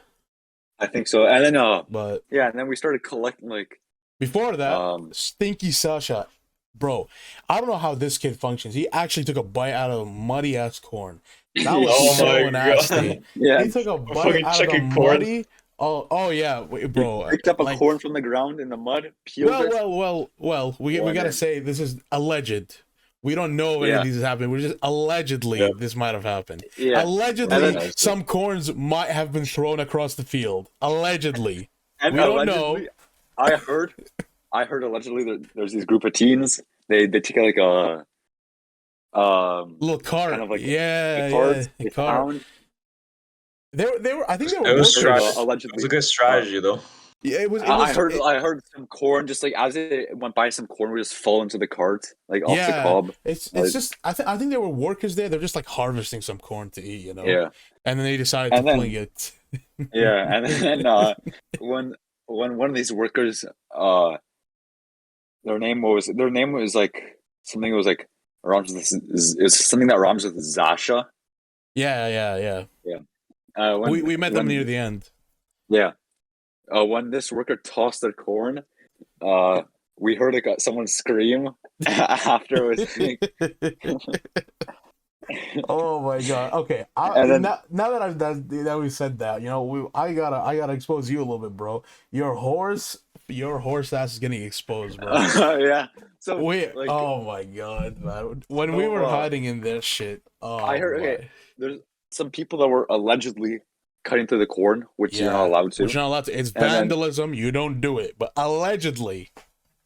I think so. And then, but yeah, and then we started collecting like. Before that, Stinky Sasha, bro, I don't know how this kid functions. He actually took a bite out of muddy ass corn. That was so nasty. Yeah, he took a bite out of the muddy. Oh yeah, bro. He picked up a corn from the ground in the mud. Peeled it. Well. We gotta say this is alleged. We don't know if any of these happened. We're just allegedly this might have happened. Yeah. Allegedly, some corns might have been thrown across the field. Allegedly, and we don't know. I heard allegedly that there's these group of teens. They take like a little cart. Kind of like a cart. They were. I think they were. It was allegedly. It was a good strategy though. Yeah, it was. I heard some corn just like as it went by, some corn would just fall into the cart like off the cob. It's just I think there were workers there. They're just like harvesting some corn to eat, you know. Yeah. And then they decided to fling it. Yeah, and then when one of these workers, their name was like something. It was like rhymes with it's something that rhymes with Zasha. Yeah. We met them near the end. Yeah. When this worker tossed their corn, we heard someone scream after it was. Oh my god! Okay, now that we said that, you know, I gotta expose you a little bit, bro. Your horse ass is getting exposed, bro. Yeah. So oh my god, man! When we were hiding in this shit, I heard. Okay, some people that were allegedly cutting through the corn, which you're not Yeah, allowed to. which you're not allowed to. It's And then- vandalism. You don't do it, but allegedly.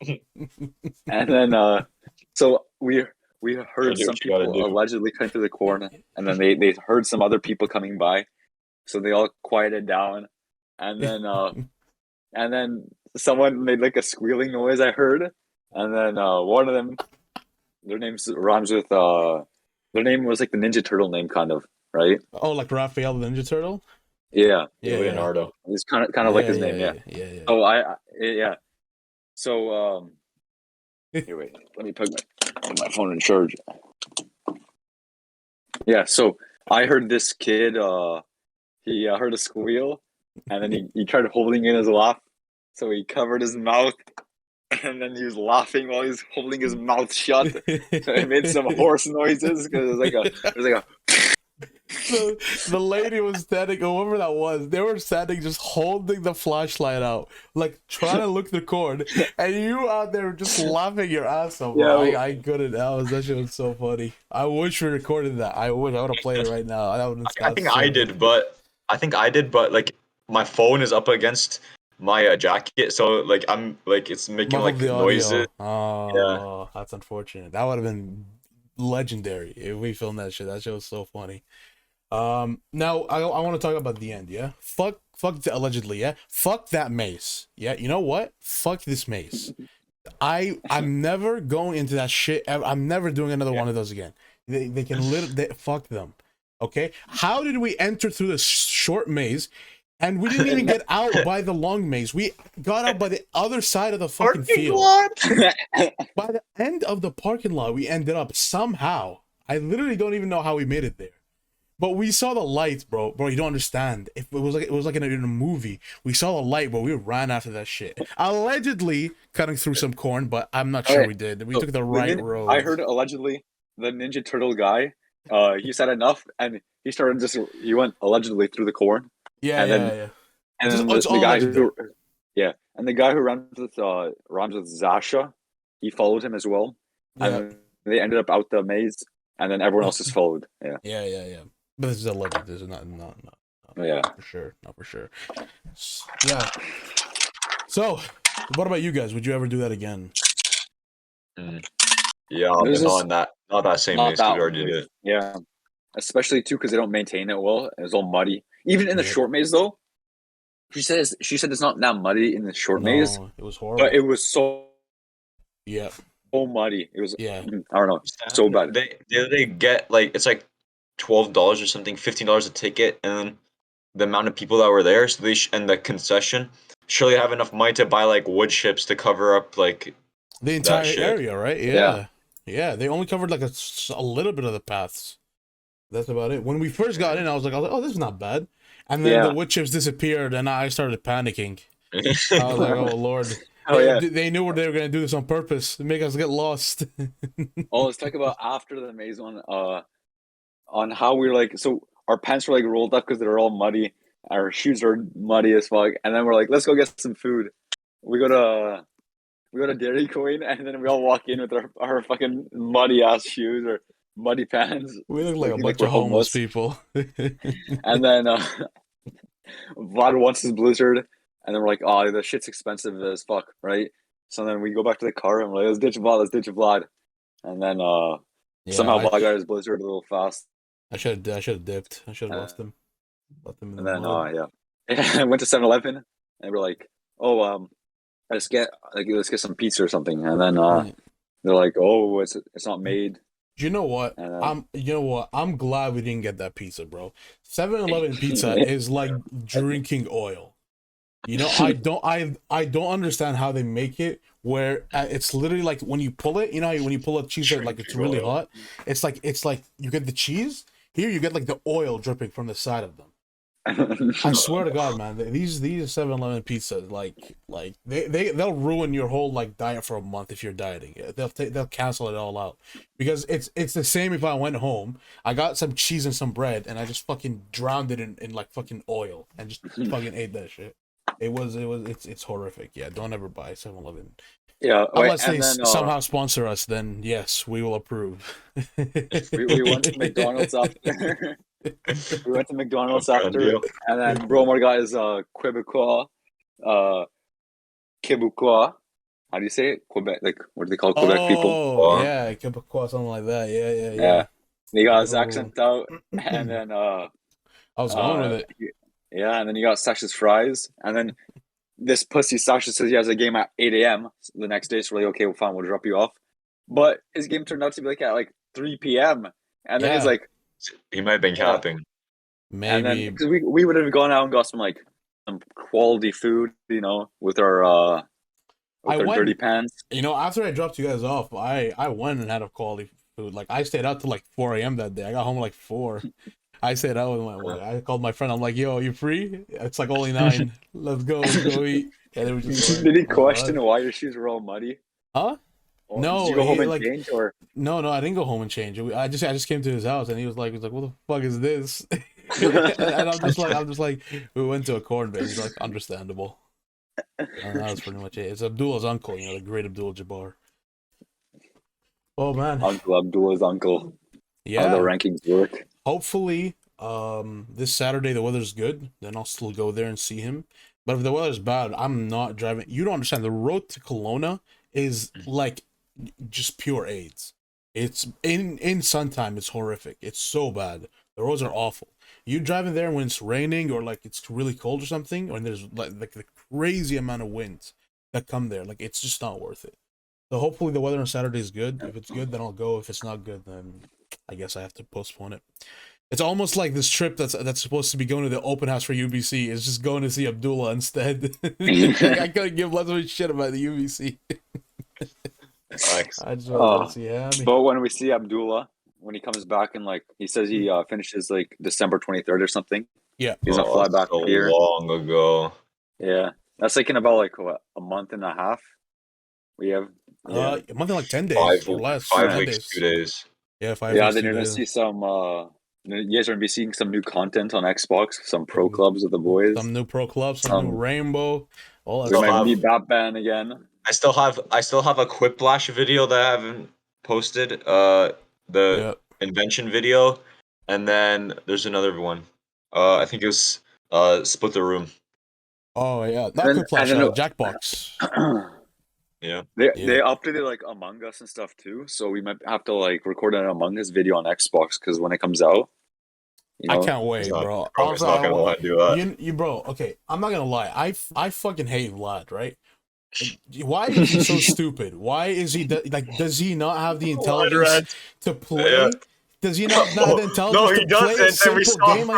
And then so we heard do some what you gotta people do. allegedly cutting through the corn, and then they heard some other people coming by, so they all quieted down, and then someone made like a squealing noise I heard, and then one of them, their names rhymes with their name was like the Ninja Turtle name, kind of, right? Oh, like Raphael the Ninja Turtle? Yeah, Yeah, Leonardo. it's kind of like his name, yeah. Yeah. Oh, yeah. So here, wait, let me put my phone in charge. Yeah, so I heard this kid. He heard a squeal, and then he tried holding in his laugh, so he covered his mouth, and then he was laughing while he's holding his mouth shut. So it made some horse noises because it was like a. So the lady was standing, or whoever that was, they were standing just holding the flashlight out, like trying to look the cord, and you out there just laughing your ass off. Yeah. I couldn't. That shit was so funny. I wish we recorded that. I would have played it right now. That would I think I did, but like my phone is up against my jacket, so like I'm like it's making like the noises. Oh, that's unfortunate. That would have been legendary if we filmed that shit. That shit was so funny. Now I want to talk about the end. Yeah, fuck allegedly. Yeah, fuck that mace. Yeah, you know what? Fuck this mace. I'm never going into that shit. I'm never doing another one of those again. They can literally fuck them. Okay, how did we enter through the short maze? And we didn't even get out by the long maze. We got out by the other side of the fucking field. By the end of the parking lot, we ended up somehow. I literally don't even know how we made it there. But we saw the lights, bro. Bro, you don't understand. If it was like in a movie. We saw the light, but we ran after that shit. Allegedly cutting through some corn, but I'm not sure we did. We took the right road. I heard allegedly the Ninja Turtle guy. He said enough, and he went allegedly through the corn. Yeah. And then the guy and the guy who runs with Zasha, he followed him as well. Yeah. And they ended up out the maze, and then everyone else just followed. Yeah. But this is alleged. This is not. Yeah. Not for sure. Yeah. So, what about you guys? Would you ever do that again? Yeah, not that same maze. We already did. Yeah, especially too because they don't maintain it well. It's all muddy. Even in the short maze, though, she said it's not that muddy in the short maze. It was horrible. But it was so muddy. It was I don't know, so bad. They get like it's like $12 or something, $15 a ticket, and then the amount of people that were there, so and the concession surely have enough money to buy like wood chips to cover up like the entire area, right? Yeah. They only covered like a little bit of the paths. That's about it. When we first got in, I was like, oh, this is not bad. And then the wood chips disappeared, and I started panicking. I was like, oh lord. They knew what they were gonna do this on purpose to make us get lost. Let's talk about after the maze one. On how we were like, so our pants were like rolled up because they're all muddy. Our shoes are muddy as fuck, and then we're like, let's go get some food. We go to Dairy Queen, and then we all walk in with our fucking muddy ass shoes or muddy pants. We look like a bunch of homeless people. And then Vlad wants his Blizzard, and then we're like, oh, the shit's expensive as fuck, right? So then we go back to the car and we're like, let's ditch Vlad. And then somehow Vlad got his Blizzard a little fast. I should have dipped. I should have lost him. Left him in and the then mud. I went to 7-Eleven, and we're like, oh, let's get some pizza or something. And then they're like, oh, it's not made. You know what? I'm glad we didn't get that pizza, bro. 7-Eleven pizza is like drinking oil. You know, I don't understand how they make it where it's literally like when you pull it, you know how when you pull a cheese like it's really hot, it's like you get the cheese, here you get like the oil dripping from the side of them. I swear to God, man, these 7-Eleven pizzas like they'll ruin your whole like diet for a month if you're dieting. They'll cancel it all out because it's the same if I went home, I got some cheese and some bread, and I just fucking drowned it in like fucking oil and just fucking ate that shit. It's horrific. Yeah, don't ever buy 7-Eleven. Yeah, unless they somehow sponsor us, then yes, we will approve. we went to McDonald's after. We went to McDonald's Brand after, deal. and then Bromar got his Quebecois, Quebecois. How do you say it? Quebec, like what do they call Quebec people? Oh, Well, yeah, Quebecois, something like that. Yeah, yeah, Yeah. yeah. And he got his Good accent out, and then I was going with it. yeah, and then he got Sash's fries, and then this pussy Sasha says he has a game at 8 a.m. the next day, so we're like, okay, well, fine, we'll drop you off. But his game turned out to be like at like 3 p.m. And then he's Yeah. like, he might have been capping. and then Maybe. because we would have gone out and got some quality food, with our I dirty went, pants. after I dropped you guys off, I went and had a quality food. Like, I stayed out till like 4 a.m. that day. I got home like 4. I stayed out with I called my friend. I'm like, yo, you free? It's like only 9. Let's go eat. And they were just like, Did he oh, question what? why your shoes were all muddy? Huh? Or did No, you go home he and like change, or no, I didn't go home and change. I just came to his house and he was like, what the fuck is this? And I'm just like, we went to a corn base. He's like, understandable. And that was pretty much it. It's Abdullah's uncle, the great Abdul Jabbar. Oh man, Uncle Abdullah's uncle? How the yeah. rankings work? Hopefully, this Saturday the weather's good. Then I'll still go there and see him. But if the weather's bad, I'm not driving. You don't understand. The road to Kelowna is like just pure AIDS. It's in sun time. It's horrific. It's so bad. The roads are awful. You driving there when it's raining or like it's really cold or something, or there's like the crazy amount of winds that come there. Like it's just not worth it. So hopefully the weather on Saturday is good. If it's good, then I'll go. If it's not good, then I guess I have to postpone it. It's almost like this trip that's supposed to be going to the open house for UBC is just going to see Abdullah instead. I couldn't give less of a shit about the UBC. I just want to see Hammy. But when we see Abdullah, when he comes back and like he says he finishes like December 23rd or something, Yeah, he's gonna fly back so here. long ago. Yeah, that's like in about like what, a month and a half. We have a month and like 10 days or less. 5 10 weeks, days. 2 days. Yeah, 5 yeah. weeks. Then 2 you're gonna days. see some. You guys are gonna be seeing some new content on Xbox, some pro clubs with the boys. Some new pro clubs, some new rainbow. All that We stuff. might meet Batman again. I still have a Quiplash video that I haven't posted. The invention video, and then there's another one. I think it was Split the Room. Oh yeah, not Quiplash. Jackbox. Yeah. They updated like Among Us and stuff too, so we might have to like record an Among Us video on Xbox because when it comes out, I can't wait, bro. He's not gonna want to do that. You bro. Okay, I'm not gonna lie. I fucking hate Vlad, right? Why is he so stupid? Why is he like? Does he not have the intelligence to play? Yeah. Does he not have the intelligence to play a simple game?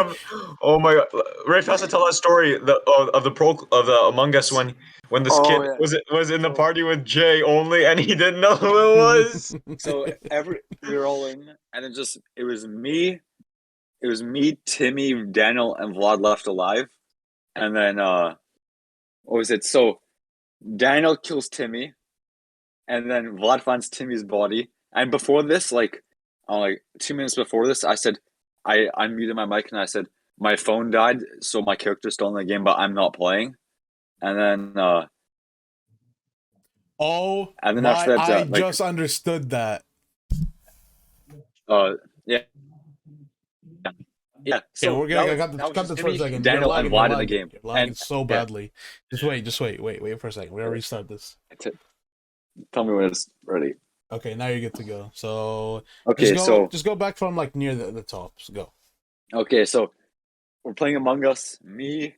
Oh my god! Rafe has to tell that story of the Among Us when this kid was in the party with Jay only, and he didn't know who it was. So we were all in, and it was me, Timmy, Daniel, and Vlad left alive, and then what was it? So Daniel kills Timmy, and then Vlad finds Timmy's body. And before this, like 2 minutes before this, I said I unmuted my mic and I said my phone died, so my character's still in the game, but I'm not playing. And then after that, I just understood that. Yeah. Yeah, so we're gonna cut this for a second. Daniel and Vlad in the game. You're lagging so badly. Just wait for a second. We're gonna restart this. Tell me when it's ready. Okay, now you're good to go. So just go back from like near the top. So go. Okay, so we're playing Among Us. Me,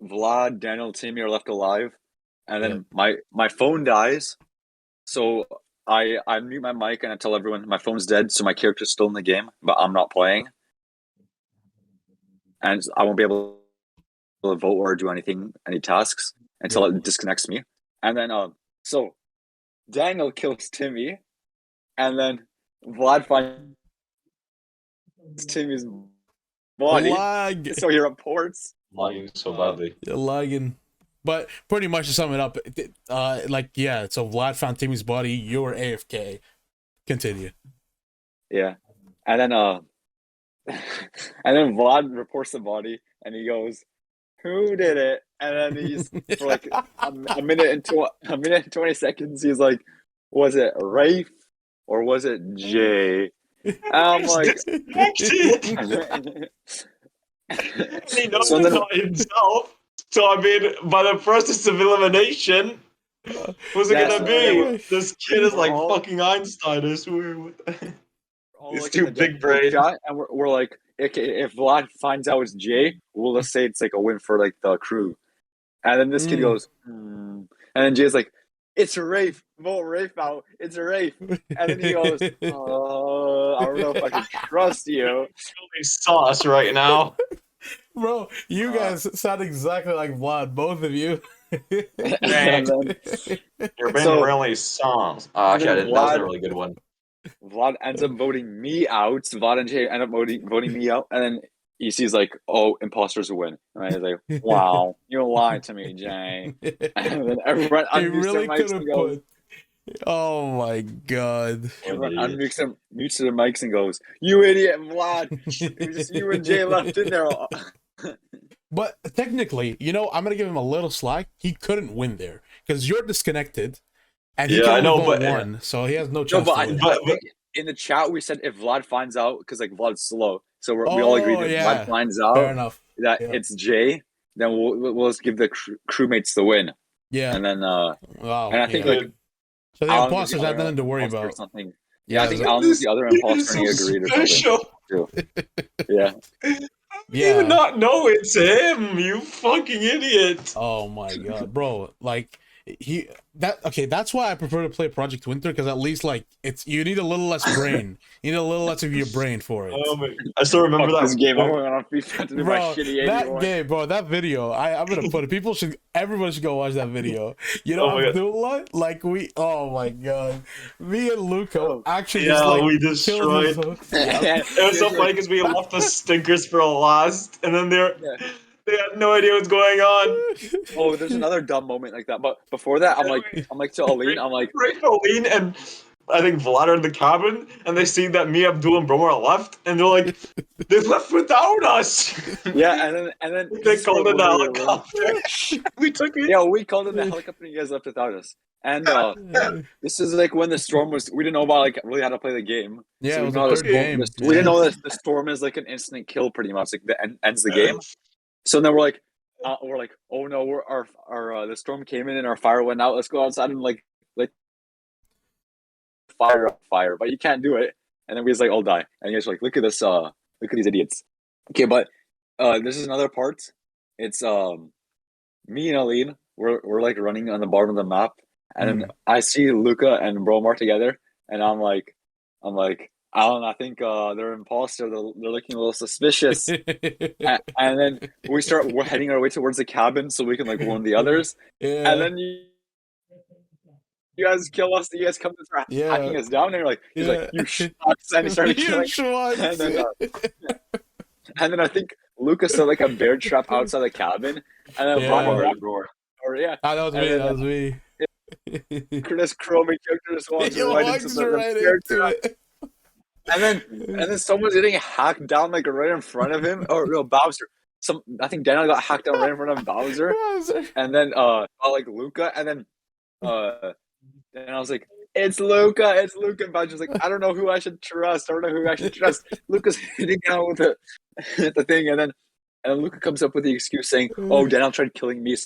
Vlad, Daniel, Timmy are left alive, and then my phone dies. So I mute my mic and I tell everyone my phone's dead, so my character's still in the game, but I'm not playing. And I won't be able to vote or do any tasks until it disconnects me. And then so Daniel kills Timmy, and then Vlad finds Timmy's body. So he reports. Lagging so badly. You're lagging. But pretty much to sum it up, so Vlad found Timmy's body, you were AFK. Continue. Yeah. And then Vlad reports the body and he goes, "Who did it?" And then he's for like a minute and 20 seconds, he's like, "Was it Rafe or was it Jay?" I'm He's like, disconnected. He knows so it's then not himself. So I mean, by the process of elimination, what's it Yeah, gonna so then be? This kid is we're like all fucking Einstein. I swear. What the- all It's like in too the big Discord brain. chat, and we're like, okay, if Vlad finds out it's Jay, we'll just say it's like a win for like the crew. And then this kid goes, and then Jay's like, it's Rafe, vote Rafe out. It's Rafe. And then he goes, I don't know if I can trust you. Really sauce right now. Bro, you guys sound exactly like Vlad, both of you. And then, You're being so really sauce. and Actually, I then didn't. That was a really good one. Vlad ends up voting me out. Vlad and Jay end up voting me out, and then EC's like, "Oh, imposters win." And he's like, "Wow, you lied to me, Jay." And then everyone He unmutes their really mics could and have goes, put. Oh my god. everyone mutes their mics and goes, "You idiot, Vlad! It was just you and Jay left in there." But technically, you know, I'm gonna give him a little slack. He couldn't win there because you're disconnected, and he Yeah, can I only know, vote but one, so he has no No, chance but to I, win. I think in the chat we said if Vlad finds out, because like Vlad's slow, so we all agreed Oh if yeah, Vlad finds fair out enough. that Yeah. it's Jay, then we'll just give the crewmates the win. Yeah. And then Wow. and I think Yeah. like So the Alan was the imposters have other nothing to worry imposter or about. something. Yeah. I think the- Alan was the other kid imposter and he is so agreed or something special. too. Yeah. You even yeah. not know it's him, you fucking idiot. Oh my god, bro! Like he okay. That's why I prefer to play Project Winter because at least like it's you need a little less brain. You need a little less of your brain for it. I still remember Fuck this that game. I'm one. going on FIFA to do my Bro, shitty that 81. game, bro, that video, I'm gonna put it. Everybody should go watch that video. You know, Oh my god. Abdullah, like oh my god, me and Luca Oh. actually Yeah, just like we killed his destroyed. yeah. It was so funny because we left the stinkers for last, and then they had no idea what's going on. Oh, there's another dumb moment like that. But before that, I'm like to Aline, I'm like, Pauline and I think Vlad are in the cabin, and they see that me, Abdul, and Bromo are left, and they're like, they left without us. yeah, and then They this is called when in the we were alone. helicopter. We took it. Yeah, we called in the helicopter and you guys left without us. And this is like when the storm was. We didn't know about like really how to play the game. Yeah, So it we was know the the third storm. game. We didn't know that the storm is like an instant kill, pretty much. Like ends the game. So then we're like, oh no, our the storm came in and our fire went out. Let's go outside and like fire, but you can't do it. And then we just like all die. And you guys are like, look at this, look at these idiots. Okay, but this is another part. It's me and Aline. We're like running on the bottom of the map, and then I see Luca and Bromar together, and I'm like, Alan, I think they're imposter. They're looking a little suspicious. And then we're heading our way towards the cabin so we can like warn the others. Yeah. And then you guys kill us. You guys come and start hacking us down. And you're like, he's like, you schmucks, and he started killing. And then I think Lucas set like a bear trap outside the cabin, and then Roar. or yeah, that was me. That was me. This chroming character just walks right into the bear trap. And then someone's getting hacked down like right in front of him. Or no, Bowser. I think Daniel got hacked down right in front of Bowser. And then like Luca, and then and I was like, it's Luca. And Bowser's like, I don't know who I should trust. Luca's hitting out with the thing, and then Luca comes up with the excuse saying, "Oh, Daniel tried killing me."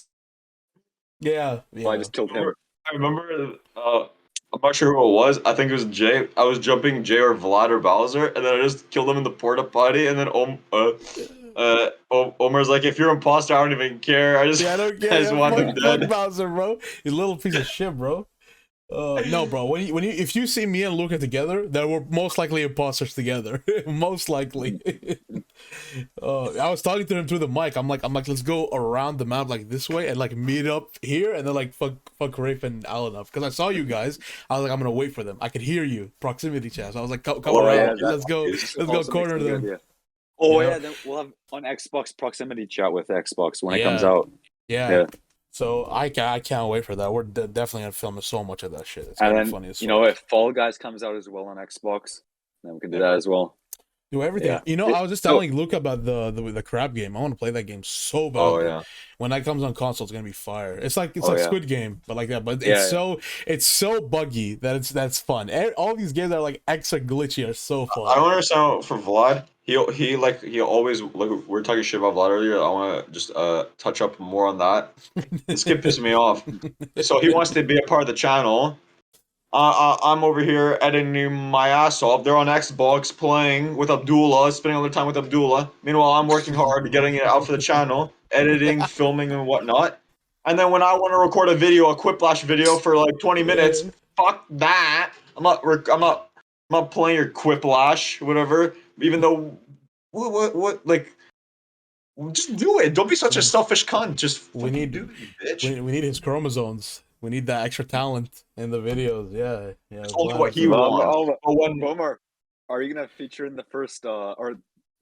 Yeah. So I just killed him. I remember. I'm not sure who it was. I think it was Jay. I was jumping Jay or Vlad or Bowser, and then I just killed him in the porta potty. And then Omar's like, "If you're an imposter, I don't even care. I just want him dead." Fuck Bowser, bro. You little piece of shit, bro. No, bro. If you see me and Luca together, then we're most likely imposters together. Most likely. I was talking to him through the mic. I'm like, let's go around the map like this way and like meet up here and then like fuck Rafe and Alan up because I saw you guys. I was like, I'm gonna wait for them. I could hear you. Proximity chat. So I was like, come around. Let's go corner them. Idea. Oh yeah, then we'll have on Xbox proximity chat with Xbox when it comes out. Yeah. So I can't wait for that. We're definitely gonna film so much of that shit. It's and gonna then be funny as you know if Fall Guys comes out as well on Xbox, then we can do that as well. Do everything. Yeah. You know, I was just So, telling Luke about the crab game. I want to play that game so Oh badly. yeah. When that comes on console, it's gonna be fire. It's like Oh, yeah. Squid Game, but like that. But Yeah, it's so buggy that that's fun. All these games that are like extra glitchy are so I fun. don't understand for Vlad. He always like we were talking shit about Vlad earlier. I want to just touch up more on that. This kid pissed me off. So he wants to be a part of the channel. I'm over here editing my ass off. They're on Xbox playing with Abdullah, spending all their time with Abdullah. Meanwhile, I'm working hard, getting it out for the channel, editing, filming, and whatnot. And then when I want to record a video, a Quiplash video for like 20 minutes, Yeah. fuck that. I'm not playing your Quiplash, whatever. Even though, what, like, just do it. Don't be such a selfish cunt. Just We fucking need do it, bitch. we need his chromosomes. We need that extra talent in the videos. Yeah, yeah. That's only Vlad what is- he wants. But when Bomar, are you gonna feature in the first or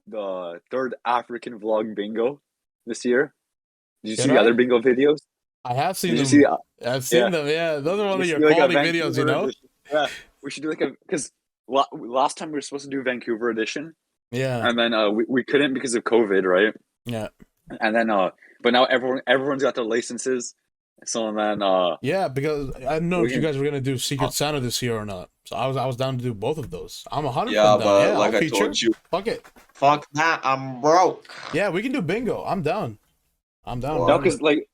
the third African vlog bingo this year? Did you see Should the I? other bingo videos? I have seen Did you them. see? I've seen Yeah, them. Yeah, those are one we of should your do like a quality videos. You Vancouver know. edition. Yeah, we should do like a because last time we were supposed to do Vancouver edition, Yeah, and then we couldn't because of COVID, right? yeah, And then but now everyone's got their licenses, so then yeah. Because I don't know we if you can. guys were gonna do Secret Santa this year or not. So I was down to do both of those. I'm 100% yeah, down. but Yeah, I'll like I feature. told you, Fuck it. fuck that, I'm broke. Yeah, we can do bingo. I'm down. I'm down. Well, No, Whatever. because like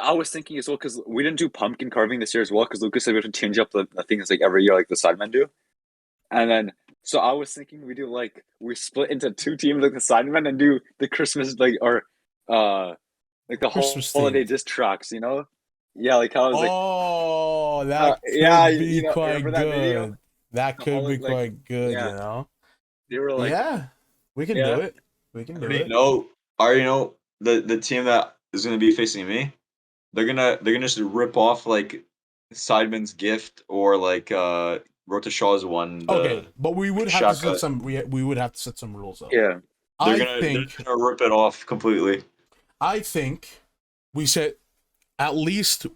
I was thinking as well because we didn't do pumpkin carving this year as well because Lucas said we have to change up the things like every year like the sidemen do, and then so I was thinking we do like we split into two teams like the sidemen and do the Christmas uh like the Christmas holiday themed. diss tracks, you know? Yeah, like how I was like Oh, that yeah, could be remember quite that video? good. That The could be holiday like quite good, you yeah, know? they were like Yeah, we can do yeah it. We can I do already it. know. I already know the team that is gonna be facing me. They're gonna just rip off like Sidemen's gift or like Rota Shaw's one, the Okay, but we would have to set Shaka. some we would have to set some rules up. yeah I They're think gonna rip it off completely. I think we set at least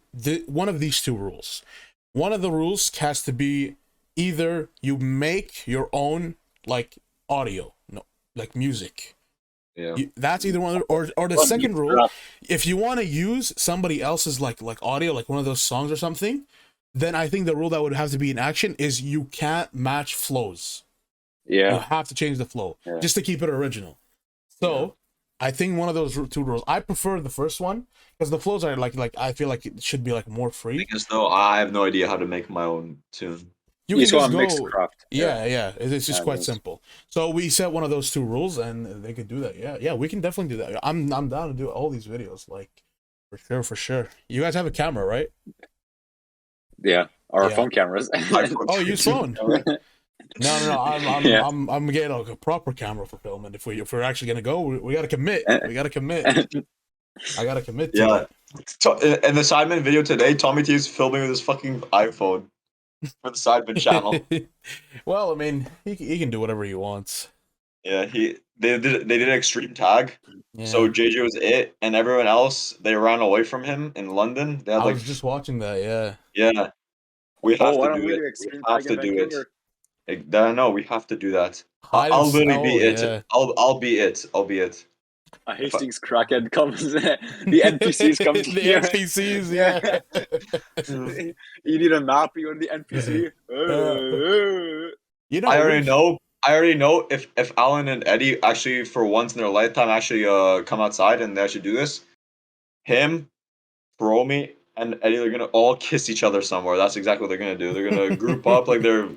one of these two rules. One of the rules has to be either you make your own like audio, no, like music. Yeah. That's either one, or the second rule, if you want to use somebody else's like audio, like one of those songs or something, then I think the rule that would have to be in action is you can't match flows. You yeah have to change the flow yeah just to keep it original. So I think one of those two rules. I prefer the first one because the flows are like I feel like it should be like more free. Thing is though, I have no idea how to make my own tune. You you can just want just to mix go, craft yeah. It's just yeah quite those. simple. So we set one of those two rules, and they could do that. Yeah, we can definitely do that. I'm down to do all these videos, like for sure. You guys have a camera, right? Yeah, our Yeah. phone cameras. Oh, use phone. No. Yeah. I'm getting a proper camera for filming. If we're actually gonna go, we gotta commit. We gotta commit. I gotta commit to Yeah. it. In the Sidemen video today, Tommy T is filming with his fucking iPhone for the Sidemen channel. Well, I mean, he can do whatever he wants. Yeah, they did an extreme tag. Yeah. So JJ was it, and everyone else they ran away from him in London. They had I like was just watching that. Yeah. yeah, we Oh, have why to don't do we it. do We extreme have tag to in do it. Vancouver? I know we have to do that. Hide I'll and literally be it. yeah. I'll be it. I'll be it. A Hastings crackhead comes. The NPCs come to The you. NPCs, yeah. You need a map. You go to the NPC. You know, I already know. I already know if Alan and Eddie actually for once in their lifetime actually come outside and they actually do this, him, Romy, and Eddie they're gonna all kiss each other somewhere. That's exactly what they're gonna do. They're gonna group up like they're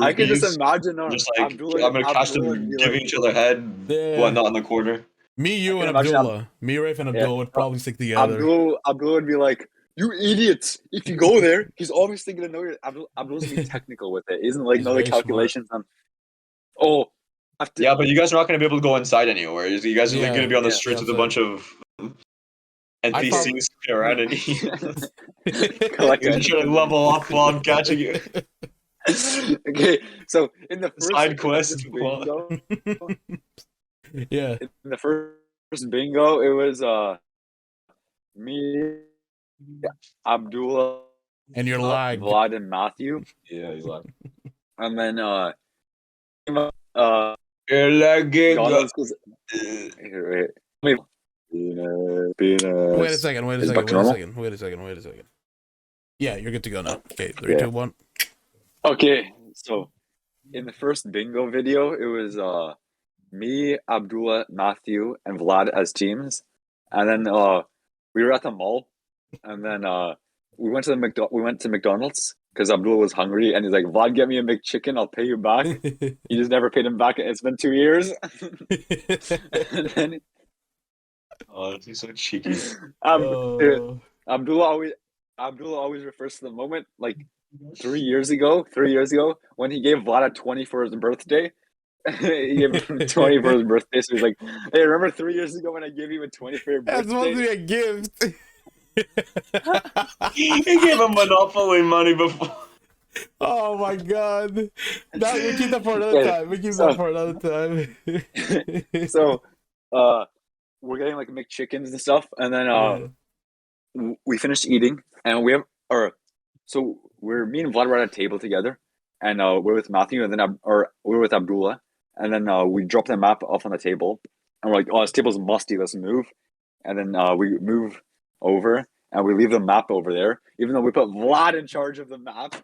I can just groupies. imagine Just like Abdullah. I'm gonna catch Abdullah them would be giving like, each other head, Yeah. whatnot in the corner. me, you, can and imagine Abdullah. Me, Rafe, and Abdullah would probably stick together. Abdullah would be like, "You idiots! If you go there, he's obviously gonna know you're." Abdullah's being technical with it. Isn't like He's know the very smart. calculations on. Oh, after, Yeah, but you guys are not gonna be able to go inside anywhere. You guys are Yeah, gonna be on the yeah, streets with a outside. bunch of NPCs around and collect you're just trying to level up while I'm catching you. Okay, so in the first Side quest. bingo, Yeah. in the first bingo, it was me, Abdullah, And you're lag. Vlad, and Matthew, Yeah, you like. and then McDonald's was wait. Penis. Wait a second. Is it back to normal? Wait a second. Yeah, you're good to go now. Okay, 3, Yeah. 2, 1. Okay, so in the first bingo video, it was me, Abdullah, Matthew, and Vlad as teams, and then we were at the mall, and then we went to McDonald's because Abdullah was hungry, and he's like, "Vlad, get me a McChicken, I'll pay you back." He just never paid him back. It's been 2 years, and then Oh, he's so cheeky. Oh. Abdullah always refers to the moment like 3 years ago, when he gave Vlad a 20 for his birthday. He gave him 20 for his birthday, so he's like, "Hey, remember 3 years ago when I gave you a 20 for your That's supposed to birthday?" be a gift. He gave him Monopoly money before. Oh my god. That, we keep that for another Okay, time. We keep so- that for another time. So, we're getting like McChickens and stuff, and then we finished eating, and we have, so me and Vlad were at a table together, and we're with Matthew, and then we're with Abdullah, and then we drop the map off on the table, and we're like, "Oh, this table's musty. Let's move," and then we move over, and we leave the map over there, even though we put Vlad in charge of the map.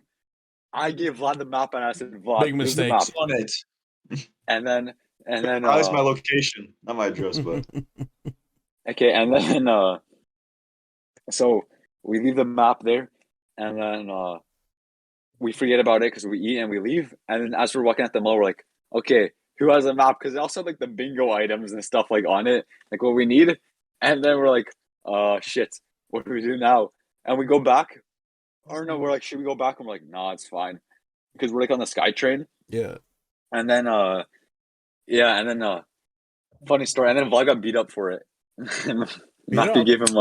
I gave Vlad the map, and I said, "Vlad, Big here's the map." mistakes. On it. And then That is my location, not my address, but okay, and then so we leave the map there, and then we forget about it because we eat and we leave. And then as we're walking at the mall, we're like, "Okay, who has a map?" Because they also have like the bingo items and stuff like on it, like what we need. And then we're like, shit, what do we do now?" And we go back, or no, we're like, "Should we go back?" And we're like, "Nah, it's fine," because we're like on the SkyTrain. Yeah. And then funny story. And then Vlad got beat up for it. Matthew up? gave him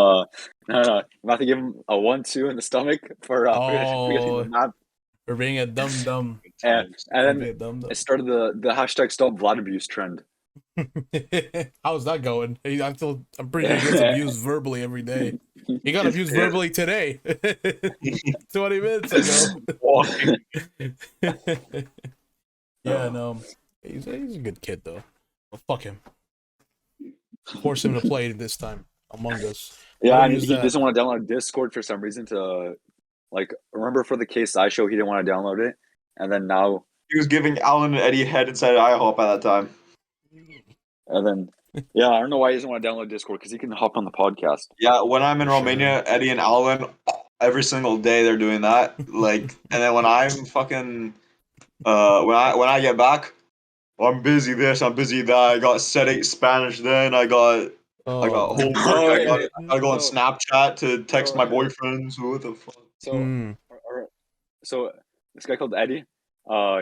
Matthew gave him a 1-2 in the stomach for forgetting the map. For being a dumb. And then Being a dumb. it started the hashtag Stop Vlad Abuse trend. How's that going? I'm pretty sure he gets abused verbally every day. He got abused verbally today. 20 minutes ago. Yeah, no. He's a good kid though. Well, fuck him. Force him to play this time Among Us. Yeah, and he doesn't want to download Discord for some reason to like remember for the KSI show he didn't want to download it. And then now he was giving Alan and Eddie head inside IHOP at that time. And then yeah, I don't know why he doesn't want to download Discord because he can hop on the podcast. Yeah, when I'm in Romania, Eddie and Alan, every single day they're doing that. Like, and then when I'm fucking, when I get back, I'm busy this, I'm busy that. I got set Spanish. Then I got homework. I gotta go on Snapchat to text my boyfriends. What the fuck? So this guy called Eddie,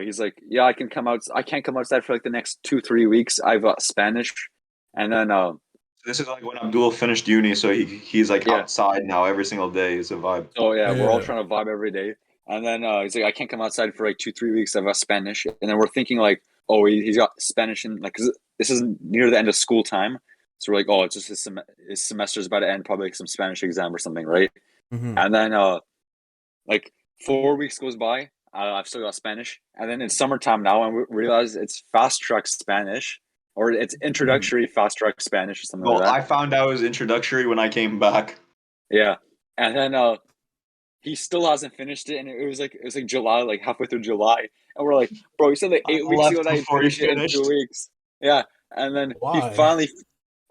he's like, yeah, I can't come outside for like the next 2-3 weeks. I've got Spanish, and then this is like when Abdul finished uni, so he's like outside now every single day. It's a vibe. Oh yeah, we're all trying to vibe every day. And then he's like, I can't come outside for like 2-3 weeks. I've got Spanish, and then we're thinking like, oh, he's got Spanish in like, cause this is near the end of school time, so we're like, oh, it's just his semester's about to end, probably like some Spanish exam or something, right? Mm-hmm. And then like 4 weeks goes by. I've still got Spanish, and then it's summertime now, and we realize it's fast track Spanish, or it's introductory fast track Spanish or something like that. I found out it was introductory when I came back. Yeah, and then he still hasn't finished it, and it was like July, like halfway through July, and we're like, bro, you said like 8 weeks ago that you finished it in 2 weeks. Yeah, and then he finally,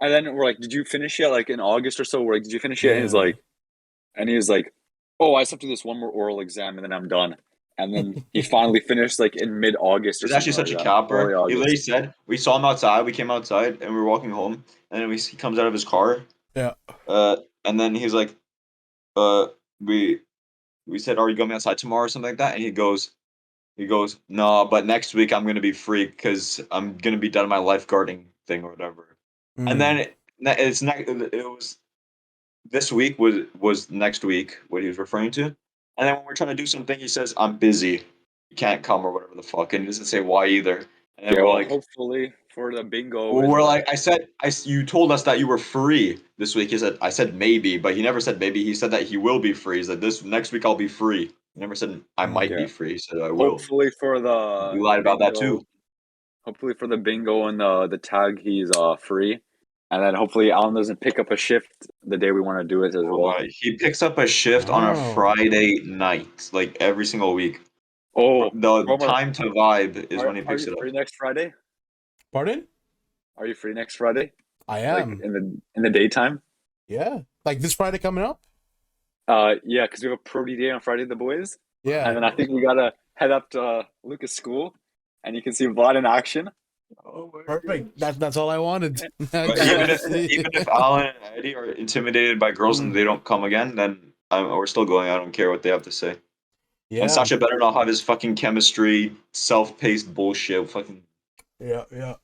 and then we're like, did you finish it like in August or so? We're like, did you finish it? And he was like, oh, I just have to do this one more oral exam and then I'm done. And then he finally finished like in mid-August. He's actually such a capper. He literally said, we saw him outside. We came outside and we were walking home, and then he comes out of his car. Yeah. And then he's like, we said, are you going outside tomorrow or something like that? And he goes, no, but next week I'm gonna be free because I'm gonna be done my lifeguarding thing or whatever. And then it was this week was next week what he was referring to. And then when we're trying to do something, he says, I'm busy, you can't come or whatever the fuck, and he doesn't say why either. And then we're like, hopefully for the bingo. Well, we're like, you told us that you were free this week. I said maybe, but he never said maybe. He said that he will be free. He said this next week I'll be free. He never said I might be free. He said I will. Hopefully for the. You lied about that too. hopefully for the bingo and the tag, he's free, and then hopefully Alan doesn't pick up a shift the day we want to do it as well. He picks up a shift on a Oh. Friday night, like every single week. Oh, The Omar, time to vibe is when he are picks you it up. free next Friday? Pardon? Are you free next Friday? I Like am. in the daytime? Yeah. Like this Friday coming up? Yeah, because we have a pro D day on Friday, the boys, Yeah. and then I think we gotta head up to Lucas School, and you can see Vlad in action. Oh my Perfect. gosh. That's all I wanted. I But just even wanted to if see. even if Alan and Eddie are intimidated by girls and Mm, they don't come again, then we're still going. I don't care what they have to say. And yeah. Sasha better not have his fucking chemistry, self-paced bullshit. Fucking Yeah. Yeah.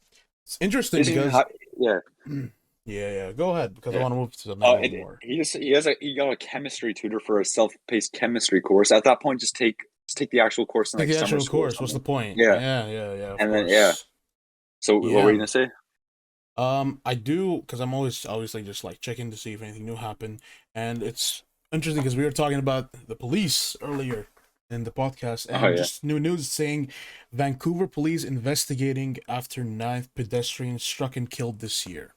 It's interesting Is he because yeah. yeah. Go ahead because I Yeah. want to move to something a little It, more. he got a chemistry tutor for a self-paced chemistry course. At that point, just take the actual course in Take like the summer actual school or course. What's the something. point? Yeah, Yeah. Of and then yeah. course. So what were you Yeah. gonna say? I do because I'm always obviously just like checking to see if anything new happened, and it's interesting because we were talking about the police earlier in the podcast, Oh and yeah, just new news saying Vancouver police investigating after ninth pedestrian struck and killed this year.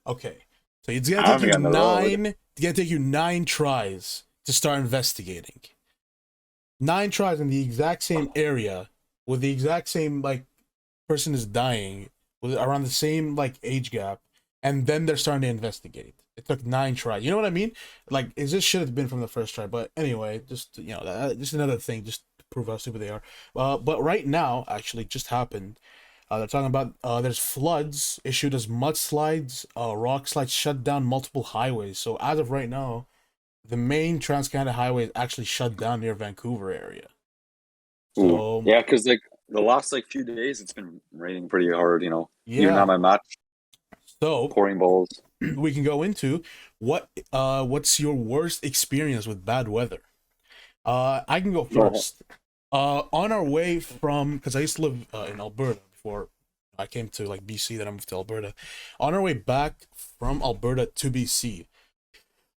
Okay, so it's gonna I take haven't you gotten the road. it's gonna take you 9 tries to start investigating. 9 tries in the exact same area with the exact same like person is dying with around the same like age gap, and then they're starting to investigate. It took 9 tries. You know what I mean? Like, is this should have been from the first try? But anyway, just just another thing, just to prove how stupid they are. But right now, actually, just happened. They're talking about there's floods issued as mudslides, rock slides shut down multiple highways. So as of right now, the main Trans-Canada Highway is actually shut down near Vancouver area. Ooh, So yeah, because like the last like few days, it's been raining pretty hard. Even yeah, on my match, so pouring balls. we can go into what's your worst experience with bad weather. I can go Oh, first. On our way from, because I used to live in Alberta before I came to like BC, then I moved to Alberta. On our way back from Alberta to BC,